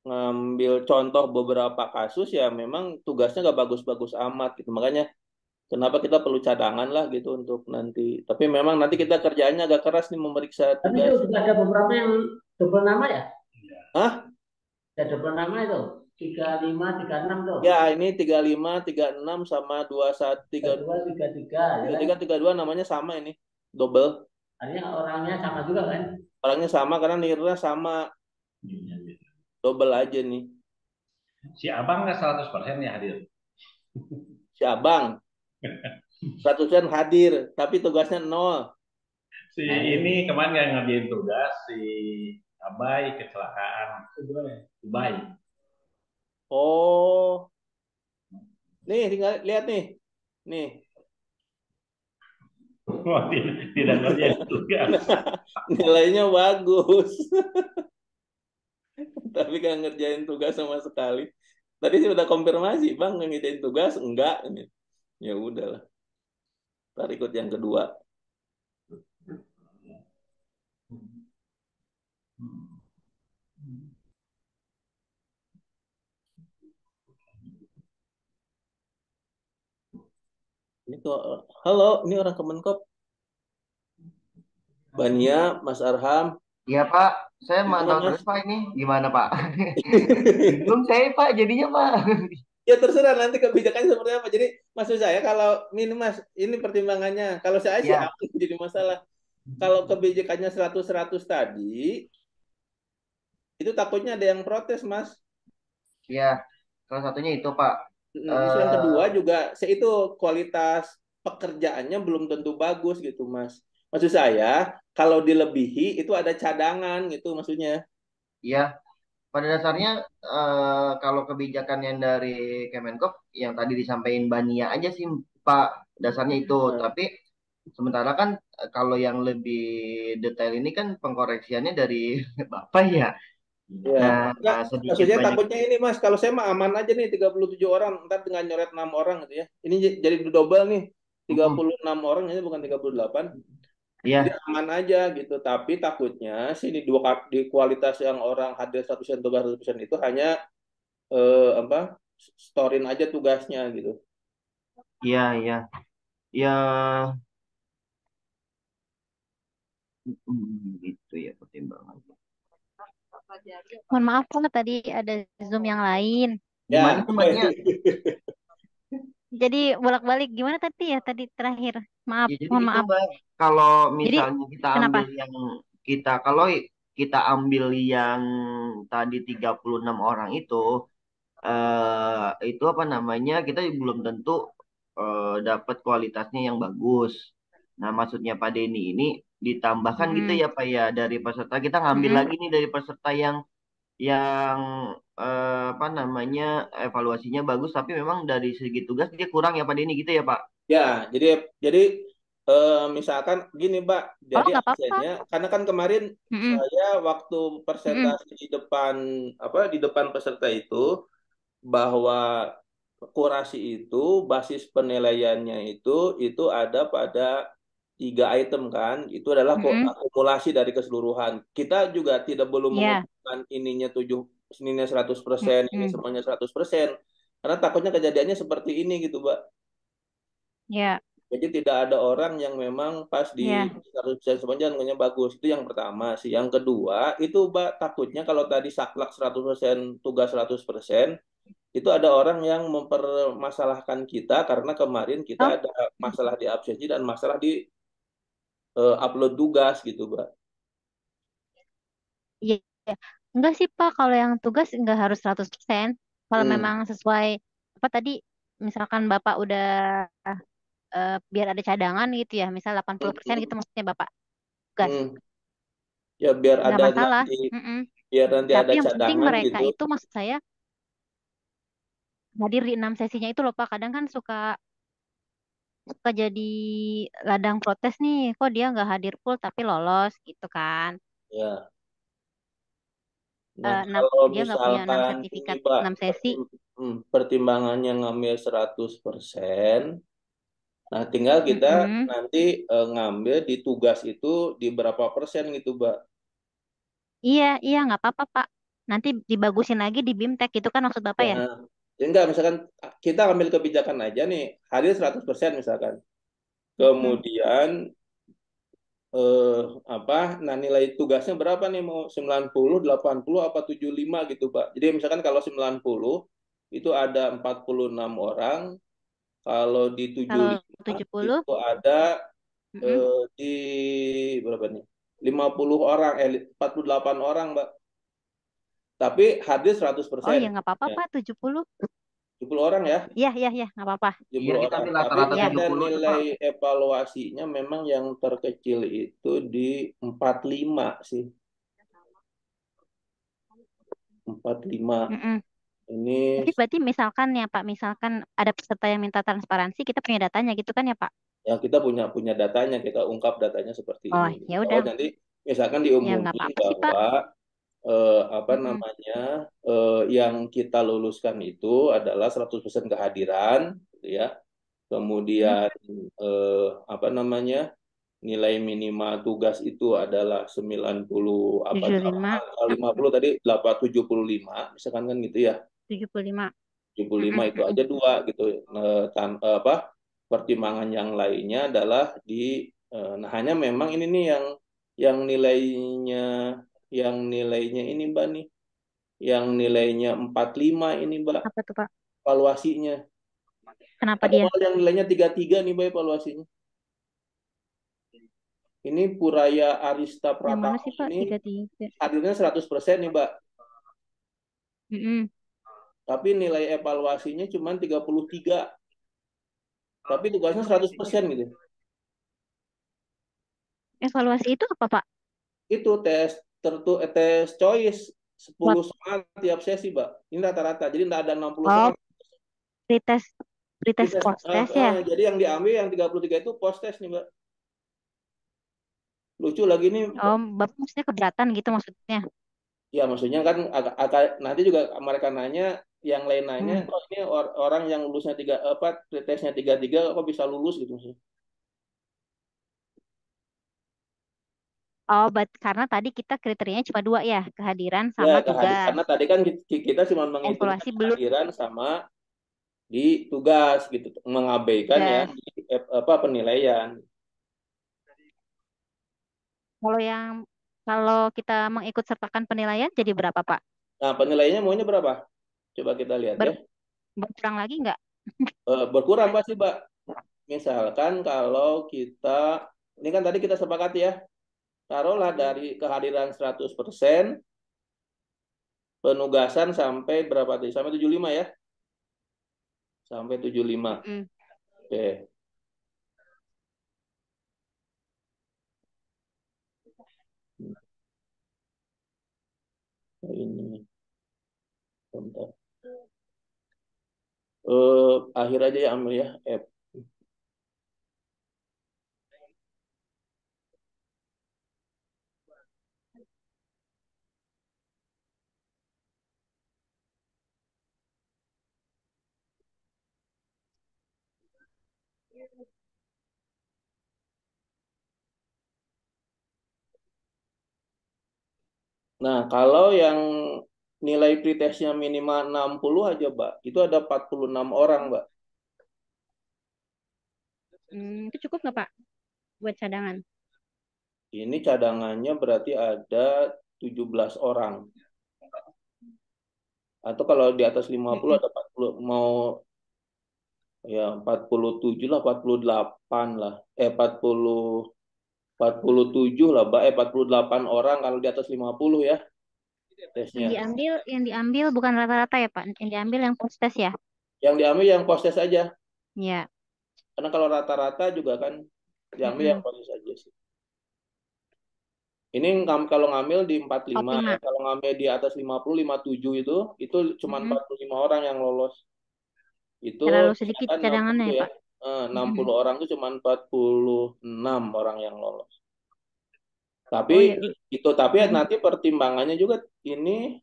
ngambil contoh beberapa kasus ya memang tugasnya gak bagus-bagus amat gitu. Makanya kenapa kita perlu cadangan lah gitu untuk nanti. Tapi memang nanti kita kerjaannya agak keras nih memeriksa Tapi itu tugas. juga ada beberapa yang double nama ya? Hah? Ada double nama itu. 35, 36 tuh. Ya, ini 35, 36 sama 21, 32, 33, ya kan? 33, dua namanya sama ini. Double. Artinya orangnya sama juga kan? Orangnya sama karena nirnya sama. Iya, iya. Double aja nih. Si Abang nggak 100% ya hadir. Si Abang 100% hadir, tapi tugasnya nol. Si ini kemarin nggak ngerjain tugas, si Abai kecelakaan. Abai. Oh, nih tinggal lihat nih. Nih. Oh, tidak ngerjain tugas. Nilainya bagus. Tapi kan ngerjain tugas sama sekali. Tadi sih udah konfirmasi, Bang, ngerjain tugas enggak ini. Ya udahlah. Ntar ikut yang kedua. Ini kok, halo, ini orang Kemenkop. Bania, Mas Arham. Iya Pak, saya Gimana, mantau Mas? terus Pak ini. Gimana Pak? Bingung saya Pak jadinya Pak. Ya terserah nanti kebijakannya seperti apa. Jadi maksud saya kalau ini Mas, ini pertimbangannya. Kalau saya sih Ya, apa jadi masalah. Kalau kebijakannya 100-100 tadi, itu takutnya ada yang protes, Mas. ya. Salah satunya itu Pak. Terus yang kedua Eh, juga itu kualitas pekerjaannya belum tentu bagus gitu, Mas. Maksud saya kalau dilebihi itu ada cadangan gitu maksudnya. ya, pada dasarnya kalau kebijakan yang dari Kemenkop yang tadi disampaikan Bania aja sih Pak, dasarnya itu. Nah, Tapi sementara kan kalau yang lebih detail ini kan pengkoreksiannya dari Bapak ya. ya. Nah, Enggak, sedikit maksudnya banyak. takutnya ini Mas, kalau saya mah aman aja nih 37 orang, ntar tinggal nyoret 6 orang gitu ya. Ini jadi double nih, tiga Mm, puluh enam orang ini bukan 38. Jadi Iya, aman aja gitu. Tapi takutnya sini di kualitas yang orang hadir 100% tugas 100% itu hanya apa? Storin aja tugasnya gitu. iya, iya. Ya, gitu ya pertimbangan. Mohon maaf Pak, tadi ada Zoom yang lain. Gimana Ya, tuh Mbaknya? Jadi bolak-balik gimana tadi ya tadi terakhir? Maaf, Ya jadi mohon gitu maaf. Mbak, kalau Jadi misalnya kenapa? kalau kita ambil yang tadi 36 orang itu apa namanya kita belum tentu dapat kualitasnya yang bagus. Nah, maksudnya Pak Denny ini ditambahkan gitu Mm-mm, ya Pak ya dari peserta kita ngambil mm-mm. lagi nih dari peserta yang apa namanya evaluasinya bagus tapi memang dari segi tugas dia kurang ya Pak Denny gitu ya Pak. ya. Jadi misalkan gini, Mbak. Oh Jadi nggak apa-apa. absennya, karena kan kemarin Mm-mm, saya waktu mm-mm. presentasi di depan di depan peserta itu bahwa kurasi itu basis penilaiannya itu ada pada 3 item kan. Itu adalah Mm-mm. akumulasi dari keseluruhan. Kita juga tidak belum Iya. mengumumkan ininya 100%, ini Mm-mm. semuanya 100%. Karena takutnya kejadiannya seperti ini gitu, Mbak. Ya, Jadi tidak ada orang yang memang pas di ya. 100% semuanya nilainya bagus. Itu yang pertama sih. Yang kedua, itu Mbak takutnya kalau tadi saklek 100% tugas 100%, itu ada orang yang mempermasalahkan kita karena kemarin kita Oh, ada masalah di absensi dan masalah di upload tugas gitu, Mbak. iya. Enggak sih Pak, kalau yang tugas enggak harus 100%. Kalau Hmm. memang sesuai apa tadi, misalkan Bapak udah biar ada cadangan gitu ya, misal 80% gitu Hmm. maksudnya Bapak tugas. Hmm. Ya biar Nggak ada masalah. nanti Mm-mm. biar nanti Tapi ada yang penting cadangan mereka gitu. itu maksud saya hadir di 6 sesinya itu loh Pak. Kadang kan suka suka jadi ladang protes nih, kok dia nggak hadir full tapi lolos gitu kan. Ya. Nah, Enam, kalau dia nggak punya enam misalkan ini, sertifikat Mbak, 6 sesi. pertimbangannya ngambil 100%, nah tinggal kita Mm-mm. nanti ngambil di tugas itu di berapa persen gitu, Mbak. Iya, iya nggak apa-apa Pak. Nanti dibagusin lagi di BIMTEK gitu kan maksud Bapak Ya, ya? ya enggak, misalkan kita ambil kebijakan aja nih, hadir 100% misalkan. Mm-mm. Kemudian eh, apa, nah nilai tugasnya berapa nih, mau 90, 80, apa 75 gitu, Pak. Jadi misalkan kalau 90 itu ada 46 orang, kalau di Kalau 75 70, itu ada mm-mm. di berapa nih? 50 orang, 48 orang, Mbak. Tapi hadir Oh 100%. ya nggak apa-apa Ya, Pak, 70. 70 orang ya, Iya, iya, iya nggak apa-apa. Iya 70 kita orang. ambil Tapi rata-rata Iya. 70 tuh nilai Pak. evaluasinya memang yang terkecil itu di 45 sih. 45. Mm-mm. Ini Tapi berarti misalkan ya Pak, misalkan ada peserta yang minta transparansi, kita punya datanya gitu kan ya Pak? ya kita punya punya datanya, kita ungkap datanya seperti Oh ini. ya Oh, udah, nanti misalkan ya nggak diumumin apa-apa sih Pak. bahwa apa Mm-mm. namanya yang kita luluskan itu adalah 100% kehadiran gitu ya. Mm. Kemudian apa namanya? Nilai minimal tugas itu adalah 90 apa 75, 50 tadi 875 misalkan kan gitu ya. 75. 75 Mm-mm, itu mm-mm. aja dua gitu. Apa pertimbangan yang lainnya adalah nah hanya memang ini nih yang nilainya ini Mbak nih, yang nilainya 45 ini Mbak, Apa tuh Pak? evaluasinya. Kenapa Ada dia? malah yang nilainya 33 nih Mbak evaluasinya. Ini Puraya Arista Yang mana Pratama sih Pak? ini 33. hadirnya 100% nih Mbak. Mm-mm. Tapi nilai evaluasinya cuma 33. Tapi tugasnya 100% gitu. Evaluasi itu apa Pak? Itu tes choice Buat 10 soal tiap sesi, Mbak. Ini rata-rata. Jadi tidak ada 60 oh soal. pretest. Pretest Pretest, post test ya. jadi yang diambil yang 33 itu post test nih, Mbak. Lucu lagi nih, Oh, Bapak maksudnya keberatan gitu maksudnya. ya maksudnya kan nanti juga mereka nanya, yang lain nanya, Hmm. kok ini orang yang lulusnya pretestnya 33 kok bisa lulus gitu maksudnya. Oh, karena tadi kita kriterianya cuma dua ya, kehadiran Ya, sama tugas. karena tadi kan kita cuma menghitungkan Evaluasi belum kehadiran sama di tugas gitu, mengabaikan yang tugas. di penilaian. Kalau yang kalau kita mengikut sertakan penilaian jadi berapa, Pak? Nah, penilaiannya maunya berapa? Coba kita lihat ya. Ber- Berkurang lagi nggak? Berkurang pasti, Mbak. Misalkan kalau kita, ini kan tadi kita sepakati ya, taruhlah dari kehadiran 100%, penugasan sampai berapa tadi? Sampai 75 ya? Sampai 75. Mm-mm. Oke. Ini, bentar. Akhir aja ya ambil ya. Nah, kalau yang nilai pretestnya minimal 60 aja, Mbak, itu ada 46 orang, Mbak. Itu cukup nggak, Pak, buat cadangan? Ini cadangannya berarti ada 17 orang. Atau kalau di atas 50 Mm-mm. ada 40, mau ya 47 lah, 48 lah. 47 lah, Mbak. 48 orang kalau di atas 50 ya tesnya. Yang diambil bukan rata-rata ya, Pak. Yang diambil yang post test ya. Yang diambil yang post test aja. Ya. Karena kalau rata-rata juga kan diambil yang Mm-mm. post test aja sih. Ini kalau ngambil di 45 ya. 45. Kalau ngambil di atas 50, 57 itu cuma Mm-mm. 45 orang yang lolos. Itu Terlalu sedikit misalkan 60 cadangannya ya, ya. Pak. Mm-mm. 60 orang itu cuma 46 orang yang lolos. Tapi Oh ya. tapi Mm-mm. nanti pertimbangannya juga ini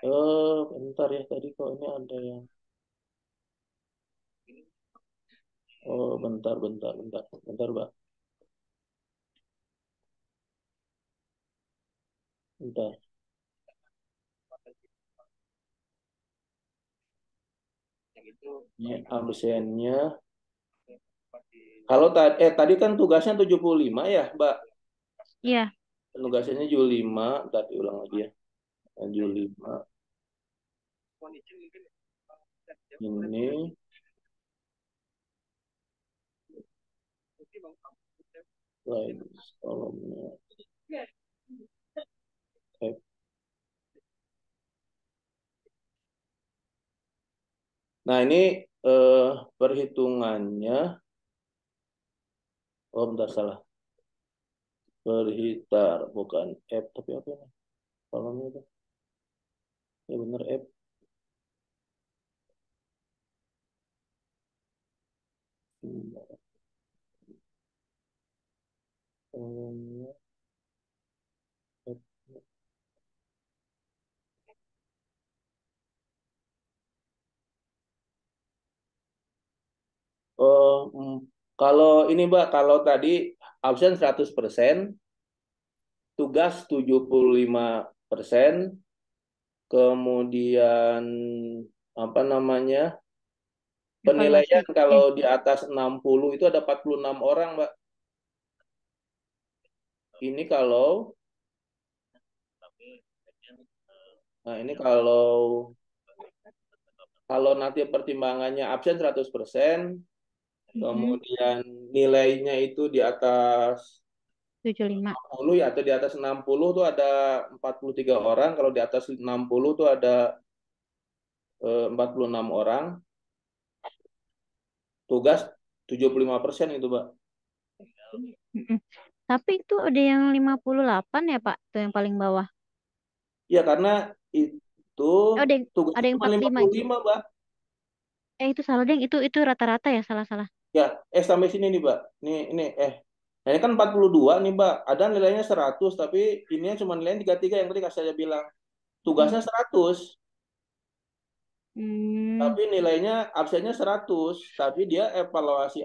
bentar ya, tadi kok ini ada yang bentar, Mbak. Bentar. Ini absennya. Kalau tadi kan tugasnya 75 ya, Mbak. Iya. Tugasnya 75, tadi ulang lagi ya. 75. Ini kolomnya. Nah, ini perhitungannya. Oh, bentar salah. Berhitar, bukan F, tapi apa ya? Kolomnya itu. Ya bener F. Kolomnya F. Kalau ini, Mbak, kalau tadi absen 100%, tugas 75%, kemudian apa namanya? Evaluasi. Penilaian kalau di atas 60 itu ada 46 orang, Mbak. Ini ini kalau nanti pertimbangannya absen 100%, Mm-mm. kemudian nilainya itu di atas 75. 60 ya, atau di atas 60 tuh ada 43 orang, kalau di atas 60 tuh ada 46 orang, tugas 75% itu, Mbak. Mm-mm. Tapi itu ada yang 58 ya, Pak? Itu yang paling bawah. Ya, karena itu Oh, tugas ada yang cuma 45 itu. 55, Mbak. Itu salah deh, itu rata-rata ya, salah-salah. Ya, sampai sini nih, Mbak. Nah, ini kan 42 nih, Mbak. Ada nilainya 100, tapi ini cuma nilainya 33 yang tadi saya bilang. Mm-mm. Tugasnya 100, Hmm, tapi nilainya absennya 100, tapi dia evaluasi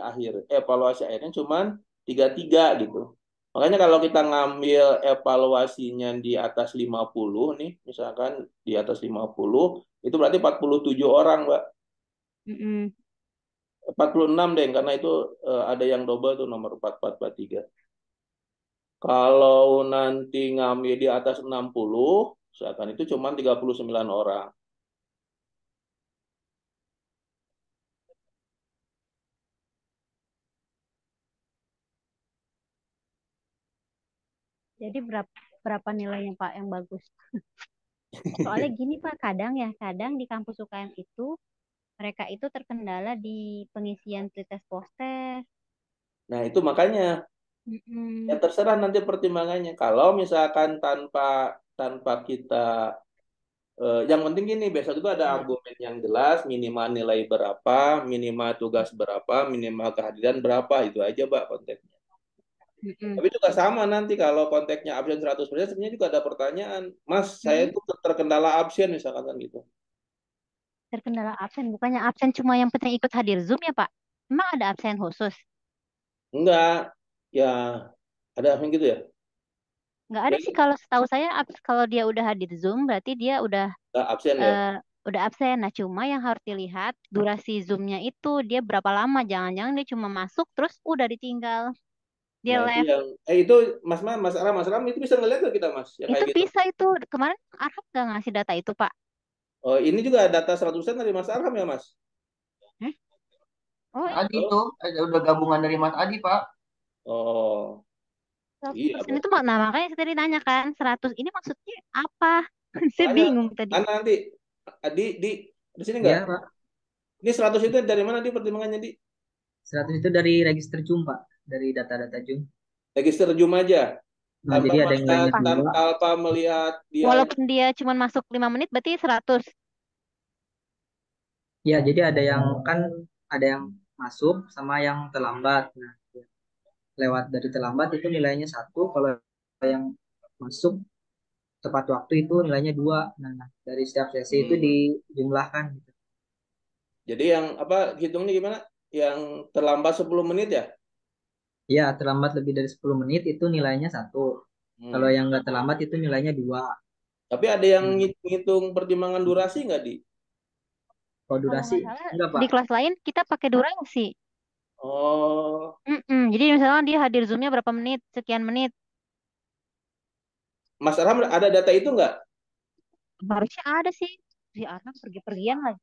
akhirnya cuma 33 gitu. Makanya kalau kita ngambil evaluasinya di atas 50 nih, misalkan di atas 50, itu berarti 47 orang, Mbak. mm-mm. 46 deh, karena itu ada yang double tuh nomor 4443. Kalau nanti ngambil di atas 60, misalkan itu cuma 39 orang. Jadi berapa berapa nilainya Pak yang bagus? Soalnya gini Pak, kadang di kampus UKM itu mereka itu terkendala di pengisian pretest post-test. Nah, itu makanya ya Mm-mm. terserah nanti pertimbangannya. Kalau misalkan tanpa tanpa kita yang penting gini, besok itu ada argumen yang jelas, minimal nilai berapa, minimal tugas berapa, minimal kehadiran berapa, itu aja, Mbak, konteksnya. Mm-mm. Tapi juga sama nanti kalau konteksnya absen 100%, sebenarnya juga ada pertanyaan. Mas, saya Mm-mm. itu terkendala absen misalkan kan gitu. Terkendala absen, bukannya absen cuma yang penting ikut hadir Zoom ya Pak? Emang ada absen khusus? Enggak, ya ada absen gitu ya. Nggak Ya, ada sih kalau setahu saya, kalau dia udah hadir Zoom berarti dia enggak absen ya. eh, udah absen. Nah, cuma yang harus dilihat durasi Zoom-nya itu dia berapa lama. Jangan-jangan dia cuma masuk terus udah ditinggal. Dia Nah, itu left. yang itu Mas Aram itu bisa ngeliat gak kita, Mas, yang Itu kayak gitu. bisa itu. Kemarin Arhab nggak ngasih data itu, Pak. Oh, ini juga data 100% dari Mas Aram ya, Mas. Hmm? Oh, Adi itu udah gabungan dari Mas Adi, Pak. Oh, iya, 100% itu berarti. nah makanya saya tadi nanya kan 100 ini maksudnya apa? Saya Makanya bingung tadi. nanti di sini enggak? Iya, Pak. Ini 100 itu dari mana di pertimbangannya di 100 itu dari register JUM, Pak. Dari data-data JUM. register Zoom aja Nah, tanpa jadi ada yang melihat nilainya dua. tanpa melihat dia. Walaupun dia cuma masuk 5 menit berarti 100. Ya, jadi ada yang kan ada yang masuk sama yang terlambat. Nah, lewat dari terlambat itu nilainya satu. Kalau yang masuk tepat waktu itu nilainya dua. Nah, dari setiap sesi itu Hmm. dijumlahkan gitu. Jadi yang apa hitungnya gimana? Yang terlambat 10 menit ya? Ya, terlambat lebih dari 10 menit itu nilainya satu. Kalau Hmm. yang nggak terlambat itu nilainya dua. Tapi ada yang Nah, ngitung pertimbangan durasi nggak di? kalau Kalau durasi nggak salah enggak, di Pak. kelas lain kita pakai durasi. Oh, Mm-mm. Jadi misalnya dia hadir Zoom-nya berapa menit, sekian menit. Mas Aram ada data itu nggak? Harusnya ada sih. Si Arham pergi-pergian lagi.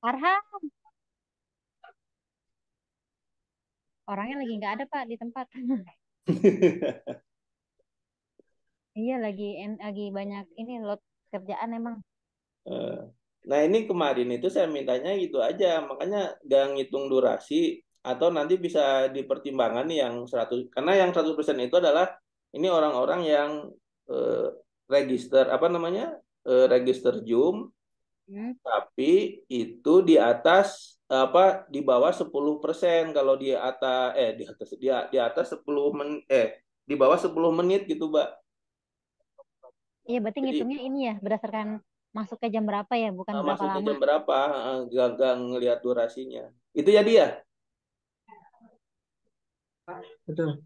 Arham, orangnya lagi nggak ada Pak di tempat. Iya lagi banyak ini load kerjaan emang. Eh, Nah, ini kemarin itu saya mintanya gitu aja, makanya gak ngitung durasi atau nanti bisa dipertimbangkan nih yang 100, karena yang 100% itu adalah ini orang-orang yang eh, register apa namanya? Register Zoom, Hmm. tapi itu di atas apa di bawah 10% kalau di atas 10 menit di bawah 10 menit gitu, Mbak. Iya berarti Jadi ngitungnya ini ya berdasarkan masuknya jam berapa ya, bukan berapa masuknya lama. jam berapa? Gak ngelihat durasinya. Itu ya dia. Betul.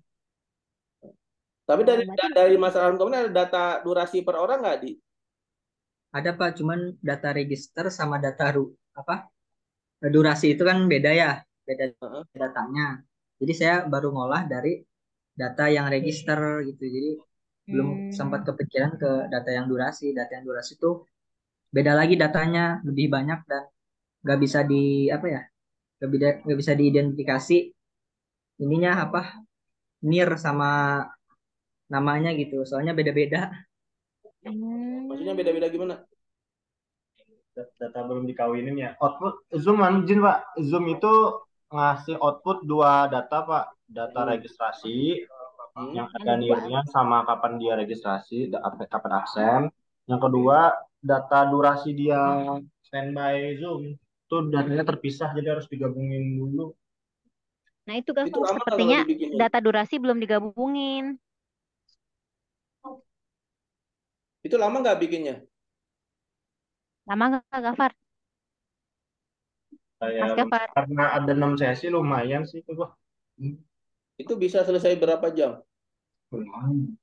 Tapi Oh dari berarti dari masalah ini ada data durasi per orang nggak di? Ada, Pak, cuman data register sama data apa? Durasi itu kan beda ya, beda Heeh. datanya. Jadi saya baru ngolah dari data yang register gitu. Jadi belum sempat hmm, kepikiran ke data yang durasi. Data yang durasi itu beda lagi datanya, lebih banyak dan nggak bisa di apa ya, nggak bisa diidentifikasi ininya apa, NIR sama namanya gitu. Soalnya beda-beda. Maksudnya hmm, beda-beda gimana? Data belum dikawinin ya. Output Zoom izin Pak. Zoom itu ngasih output dua data Pak. Data Hmm. registrasi Hmm. yang ada nilainya sama kapan dia registrasi, kapan absen. Yang kedua data durasi dia standby Zoom. tuh datanya terpisah jadi harus digabungin dulu. Nah, itu Itu Gafar, lama nggak kalau sepertinya dibikinnya? data durasi belum digabungin. Itu lama nggak bikinnya? Lama nggak, Gafar? Kayak Mas Gafar, karena ada 6 sesi lumayan sih itu gua. Itu bisa selesai berapa jam? Lumayan.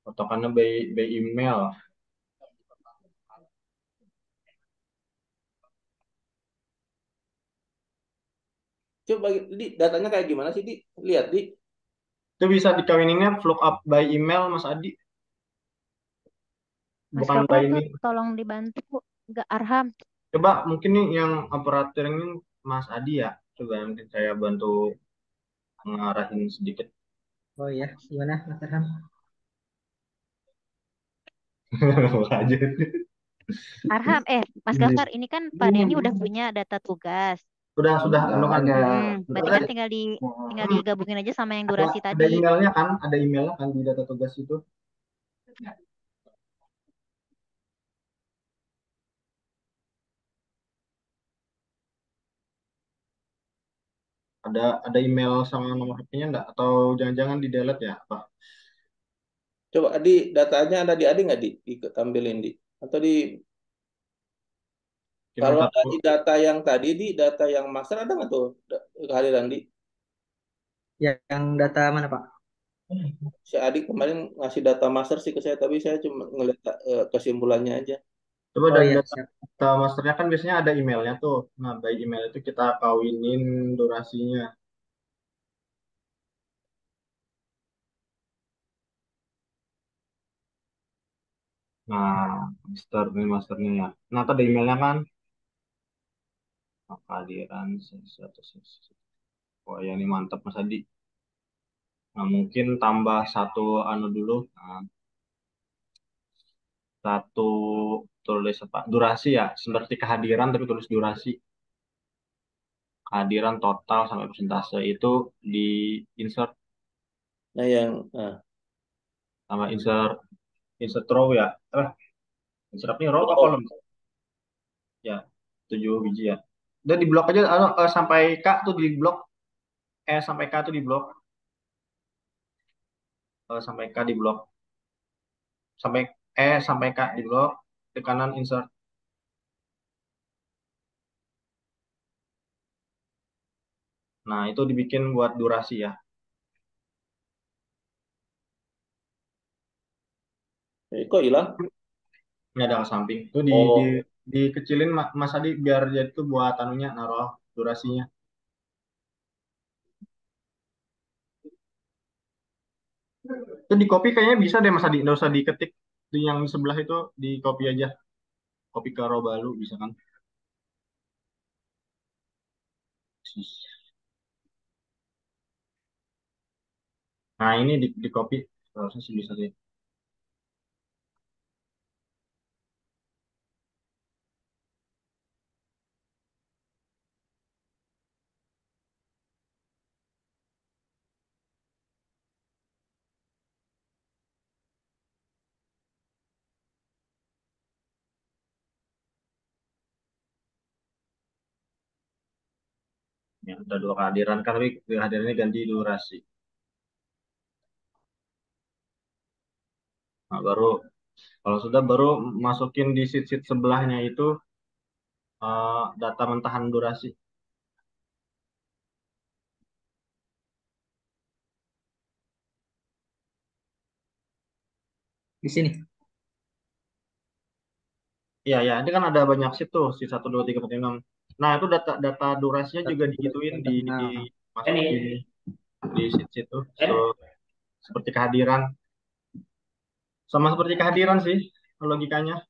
Potongannya by email. Coba di datanya kayak gimana sih, di? Lihat, di. Itu bisa dikawininnya look up by email Mas Adi, Mas bukan by Gafar tuh ini. tolong dibantu. Gak Arham. Coba mungkin nih yang operator ini Mas Adi ya. Coba mungkin saya bantu ngarahin sedikit. Oh iya, gimana Mas Arham? Aja. Arham, Mas Ini. Gafar, ini kan Pak Denny udah punya data tugas. Sudah anu kan Ada Berarti kan tinggal digabungin aja sama yang durasi ada tadi. emailnya kan, ada emailnya kan di data tugas itu. Ada email sama nomor HP-nya enggak atau jangan-jangan di delete ya apa? Coba di datanya ada di Adi nggak, di? Ditampilin, di. Atau di, Mungkin kalau minta ada di data yang tadi, di data yang master ada nggak tuh kehadiran, di? Yang data mana Pak? Si Adi kemarin ngasih data master sih ke saya, tapi saya cuma ngeliat kesimpulannya aja. coba Oh iya, data, siap. data masternya kan biasanya ada emailnya tuh. Nah, by email itu kita kawinin durasinya. Nah, ini masternya ya. Nah, itu ada emailnya kan. Kehadiran satu sesi. Wah, ya ini mantap Mas Adi. Nah, mungkin tambah satu anu dulu. Nah, satu tulis apa? Durasi ya, seperti kehadiran tapi tulis durasi. Kehadiran total sampai persentase itu di insert Nah, nah, sama insert insert row ya. Insert ini row apa oh, kolom? Ya, 7 biji ya. Udah di blok aja sampai K tuh di blok. Sampai K tuh di blok. Sampai K di blok. Sampai sampai K di blok. Di kanan insert. Nah, itu dibikin buat durasi ya. kok hilang? Ini ada ke samping. Itu Oh, dikecilin Mas Adi biar jadi tuh buat anunya naruh durasinya. Itu di copy kayaknya bisa deh Mas Adi, nggak usah diketik. Di yang sebelah itu di copy aja. Copy ke row baru bisa kan? Nah, ini di copy. Harusnya sih bisa sih. Ya, udah dua kehadiran kan, tapi kehadirannya ganti durasi. Nah, baru kalau sudah baru masukin di sheet-sheet sebelahnya itu data mentahan durasi. Di sini. Iya, ya, ini kan ada banyak sheet tuh, sheet 1, 2, 3, 4, 5. Nah, itu data data durasinya juga Satu, dua, digituin, tiga, empat, enam. dimasukin Ini, di sheet-sheet tuh. eh, Seperti kehadiran. Sama seperti kehadiran sih, logikanya.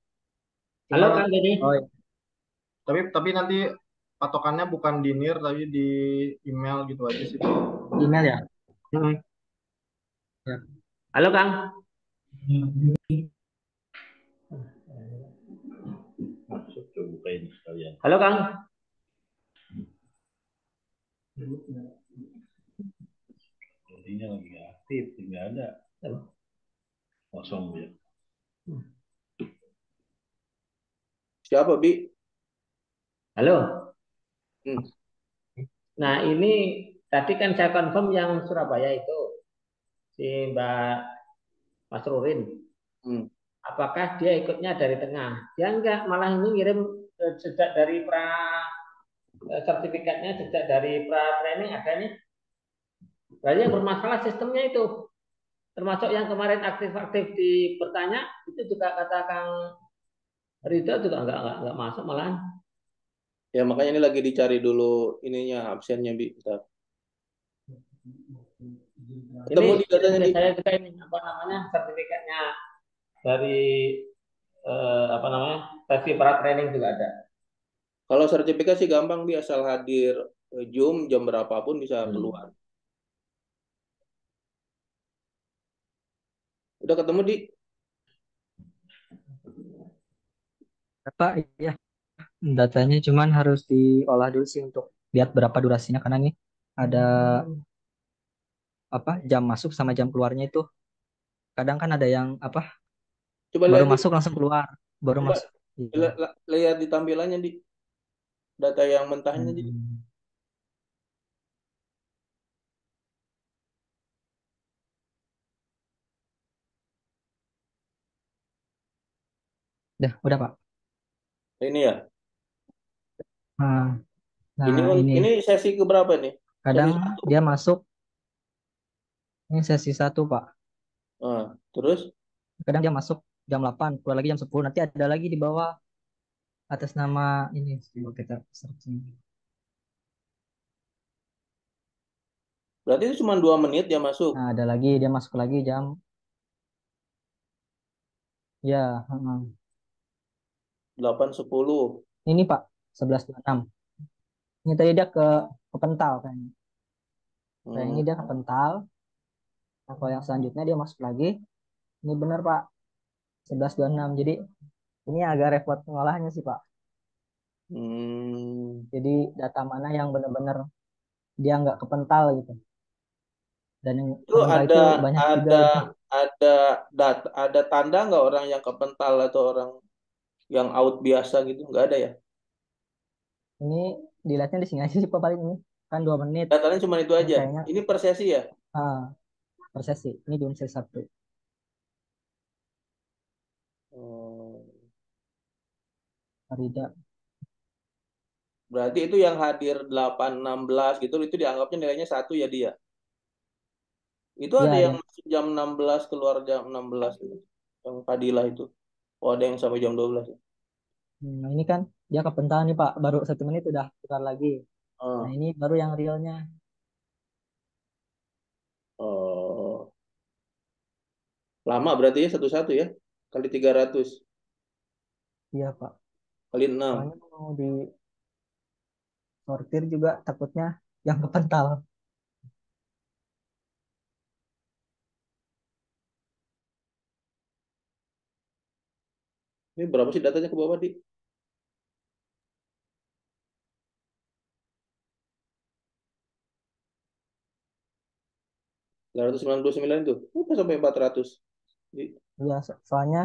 halo Cuman, Kang Deddy. Oh iya, tapi nanti patokannya bukan di NIR, tapi di email gitu aja sih. email ya. Hmm. Ya. Halo Kang. Masuk coba bukain sekalian. Halo Kang. Jadinya lagi nggak aktif, nggak ada. Kosong ya. Siapa, Bi? Halo. Hmm. Nah, ini tadi kan saya confirm yang Surabaya itu si Mbak Masrurin. Hmm. Apakah dia ikutnya dari tengah? Dia enggak, malah ini ngirim jejak dari sertifikatnya, jejak dari pra training ada nih. Berarti yang bermasalah sistemnya itu. Termasuk yang kemarin aktif-aktif di bertanya itu juga kata Kang Rida juga enggak masuk malahan. Ya makanya ini lagi dicari dulu ininya absennya, Bi. Bentar. Ini Ketemu di datanya di. saya juga ini apa namanya sertifikatnya dari apa namanya sesi para training juga ada. Kalau sertifikat sih gampang, Bi, asal hadir Zoom jam berapapun bisa keluar. Udah ketemu di. Pak, iya, datanya cuman harus diolah dulu sih untuk lihat berapa durasinya karena nih ada apa jam masuk sama jam keluarnya itu kadang kan ada yang apa Coba baru lihat di. masuk langsung keluar baru Coba masuk. Iya. lihat di tampilannya di data yang mentahnya di. Hmm. Udah Pak. Ini ya. Nah, Ini nah ini ini sesi keberapa nih? Sesi kadang satu. dia masuk ini sesi satu Pak. Nah, terus Kadang dia masuk jam 8 keluar lagi jam 10 nanti ada lagi di bawah atas nama ini coba kita searching. berarti itu cuma 2 menit dia masuk. Nah ada lagi dia masuk lagi jam ya 8.10. ini Pak 11.26 ini tadi dia ke pental kayaknya. Kayak ini Hmm. dia ke pental. Nah, kalau yang selanjutnya dia masuk lagi. Ini benar Pak 11.26. Jadi ini agak repot pengolahannya sih Pak. Hmm. Jadi data mana yang benar-benar dia nggak kepental gitu. Dan yang Itu kepental ada itu banyak juga ada gitu. ada ada tanda nggak orang yang kepental atau orang yang out biasa gitu? Nggak ada ya? Ini dilihatnya di sini aja sih Pak paling ini. Kan 2 menit. Datanya cuma itu Ini aja. kayaknya Ini per sesi ya? per sesi. Ini belum sesi satu. Hmm. Farida. Berarti itu yang hadir 8.16 gitu itu dianggapnya nilainya 1 ya dia. Itu ada Ya yang ada. masuk jam 16 keluar jam 16 gitu. Yang Fadilah itu. Oh, ada yang sampai jam 12 ya. Nah, ini kan dia kepental nih Pak. Baru 1 menit udah tukar lagi. Nah Oh, ini baru yang realnya. oh. Lama berarti ya satu-satu ya. Kali 300 Iya Pak. kali 6. Soalnya mau di sortir juga takutnya yang kepental. Ini berapa sih datanya ke bawah di? 399 itu. Apa sampai 400? Iya, soalnya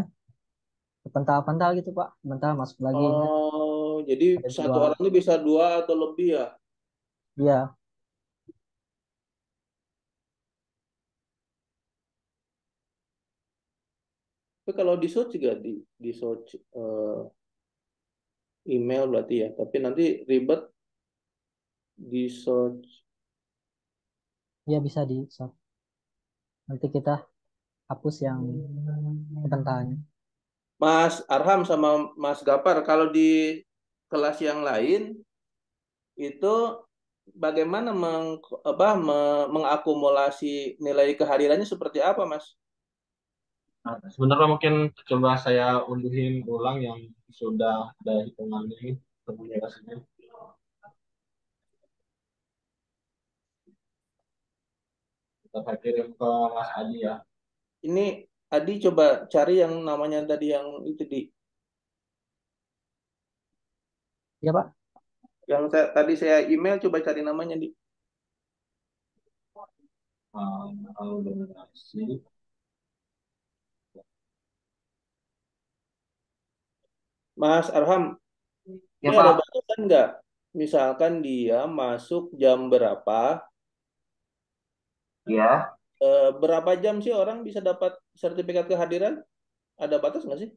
kepental-pental gitu Pak. Bentar masuk lagi. Ingat Oh, jadi ada satu dua. orang itu bisa 2 atau lebih ya? Iya, Tapi kalau di search juga di search email berarti ya. Tapi nanti ribet di search. iya bisa di sort. Nanti kita hapus yang kepentalnya. Mas Arham sama Mas Gapar, kalau di kelas yang lain itu bagaimana mengakumulasi nilai kehadirannya seperti apa, Mas? Nah, sebenarnya mungkin coba saya unduhin ulang yang sudah ada hitungannya ini komunikasinya. Kita saya kirim ke Mas Adi ya. Ini Adi coba cari yang namanya tadi yang itu di Iya Pak. yang tadi saya email coba cari namanya di Kalau donasi. Mas Arham. Ya Ini ada Pak, batasan nggak? Misalkan dia masuk jam berapa, ya. berapa jam sih orang bisa dapat sertifikat kehadiran? Ada batas nggak sih?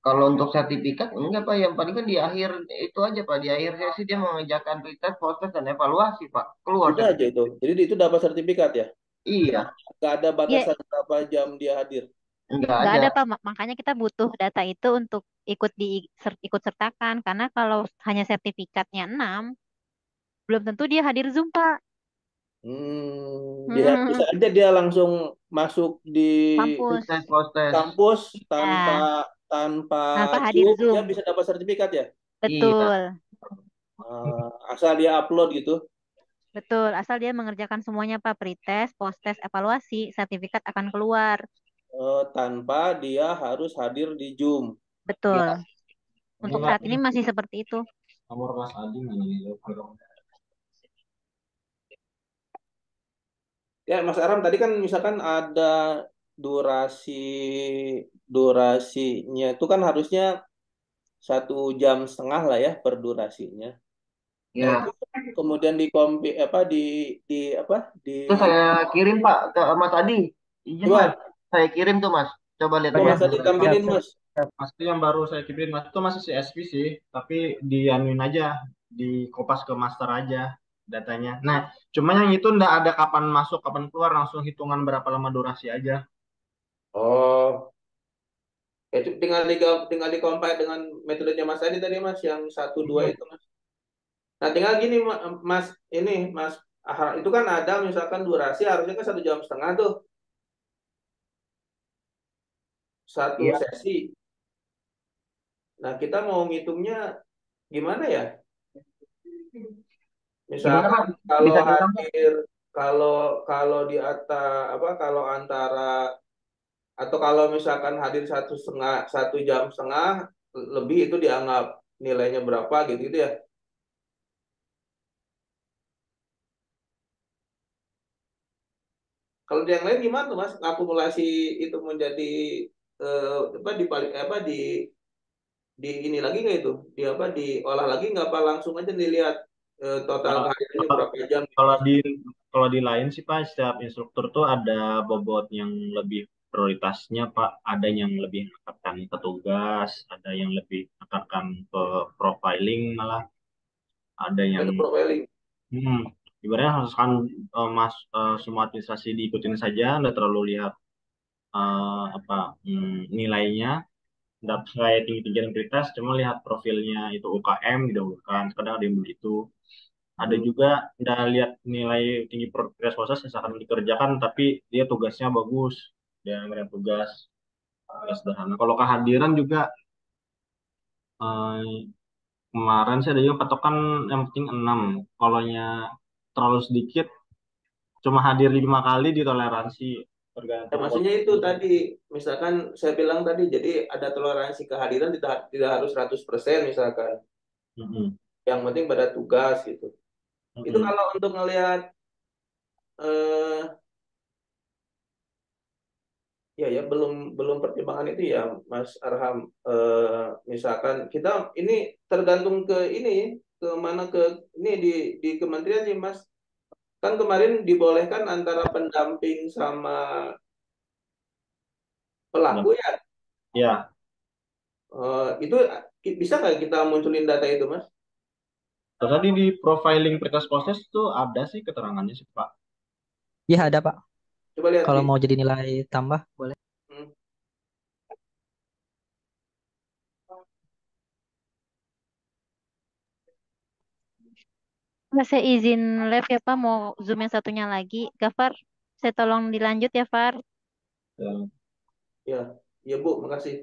Kalau untuk sertifikat enggak Pak, yang paling kan di akhir itu aja Pak, di akhir sesi dia mengerjakan pretest, post dan evaluasi Pak, keluar Udah aja itu. sertifikat. Jadi itu dapat sertifikat ya. Iya, Nggak ada Iya, batasan berapa jam dia hadir. enggak nggak ada. ada Pak. Makanya kita butuh data itu untuk ikut sertakan. Karena kalau hanya sertifikatnya 6, belum tentu dia hadir Zoom, Pak. Dia bisa Hmm, aja dia langsung masuk di kampus. Pretest, post kampus tanpa Ya, tanpa tanpa hadir Zoom, dia Zoom. bisa dapat sertifikat ya. iya. Betul. Asal dia upload gitu. Betul, asal dia mengerjakan semuanya Pak, pretest, post-test, evaluasi, sertifikat akan keluar. Tanpa dia harus hadir di Zoom. Betul. Ya, Untuk Enggak, saat ini masih seperti itu. nomor Mas Adi mana nih? Ya, Mas Aram tadi kan misalkan ada durasi durasinya itu kan harusnya 1,5 jam lah ya per durasinya. Nah itu ya. kemudian di apa di Itu saya kirim Pak ke Mas Adi. Izin Mas, coba saya kirim tuh Mas. Coba lihat Oh tuh coba ya, Mas tadi durasi. siap, tampilin siap. Mas. Mas itu yang baru saya kirim Mas itu masih CSV sih, tapi dianuin aja, di kopas ke master aja datanya. Nah, cuma yang itu ndak ada kapan masuk, kapan keluar, langsung hitungan berapa lama durasi aja. Oh, itu tinggal di compile dengan metodenya Mas tadi tadi Mas yang satu dua Hmm. itu Mas. Nah tinggal gini Mas ini Mas itu kan ada misalkan durasi harusnya kan 1,5 jam tuh satu Iya. sesi. Nah kita mau ngitungnya gimana ya? Gimana Misalkan Pak? kalau Bisa diulang Pak? hadir kalau kalau di atas apa kalau antara atau kalau misalkan hadir 1,5 jam lebih itu dianggap nilainya berapa gitu gitu ya. Kalau di yang lain gimana tuh Mas? Akumulasi itu menjadi apa di ini lagi nggak itu? Di apa diolah lagi nggak apa langsung aja dilihat total Kalau kehadirannya berapa jam gitu. kalau di kalau di lain sih Pak, setiap instruktur tuh ada bobot yang lebih prioritasnya Pak. Ada yang lebih menekankan petugas, ada yang lebih menekankan ke profiling malah, ada yang Itu profiling. hmm, ibaratnya misalkan semua administrasi diikutin saja, nggak terlalu lihat apa nilainya, nggak kayak tinggi-tinggian prioritas, cuma lihat profilnya itu UKM didahulukan. Kadang ada yang begitu. Ada Hmm. juga nggak lihat nilai tinggi prioritas proses misalkan dikerjakan, tapi dia tugasnya bagus, dia ngeliat tugas sederhana. Kalau kehadiran juga eh, kemarin sih ada juga patokan yang penting 6. Kalau terlalu sedikit, cuma hadir 5 kali ditoleransi, Ya, tergantung maksudnya itu kondisi. tadi, misalkan saya bilang tadi, jadi ada toleransi kehadiran tidak tidak harus 100% misalkan. Mm-mm. Yang penting pada tugas gitu. Itu Mm-mm. kalau untuk ngelihat eh ya ya belum belum pertimbangan itu ya Mas Arham. Misalkan kita ini tergantung ke ini ke mana ke ini di kementerian sih Mas. Kan kemarin dibolehkan antara pendamping sama Nah, pelaku ya. ya, Itu bisa nggak kita munculin data itu Mas? tadi di profiling prioritas proses tuh ada sih keterangannya sih Pak. Iya ada Pak. Coba lihat Kalau di. mau jadi nilai tambah boleh. Hmm. Nah, saya izin live ya Pak, mau Zoom yang satunya lagi. Gafar, saya tolong dilanjut ya Far. Ya. Ya, ya Bu, makasih.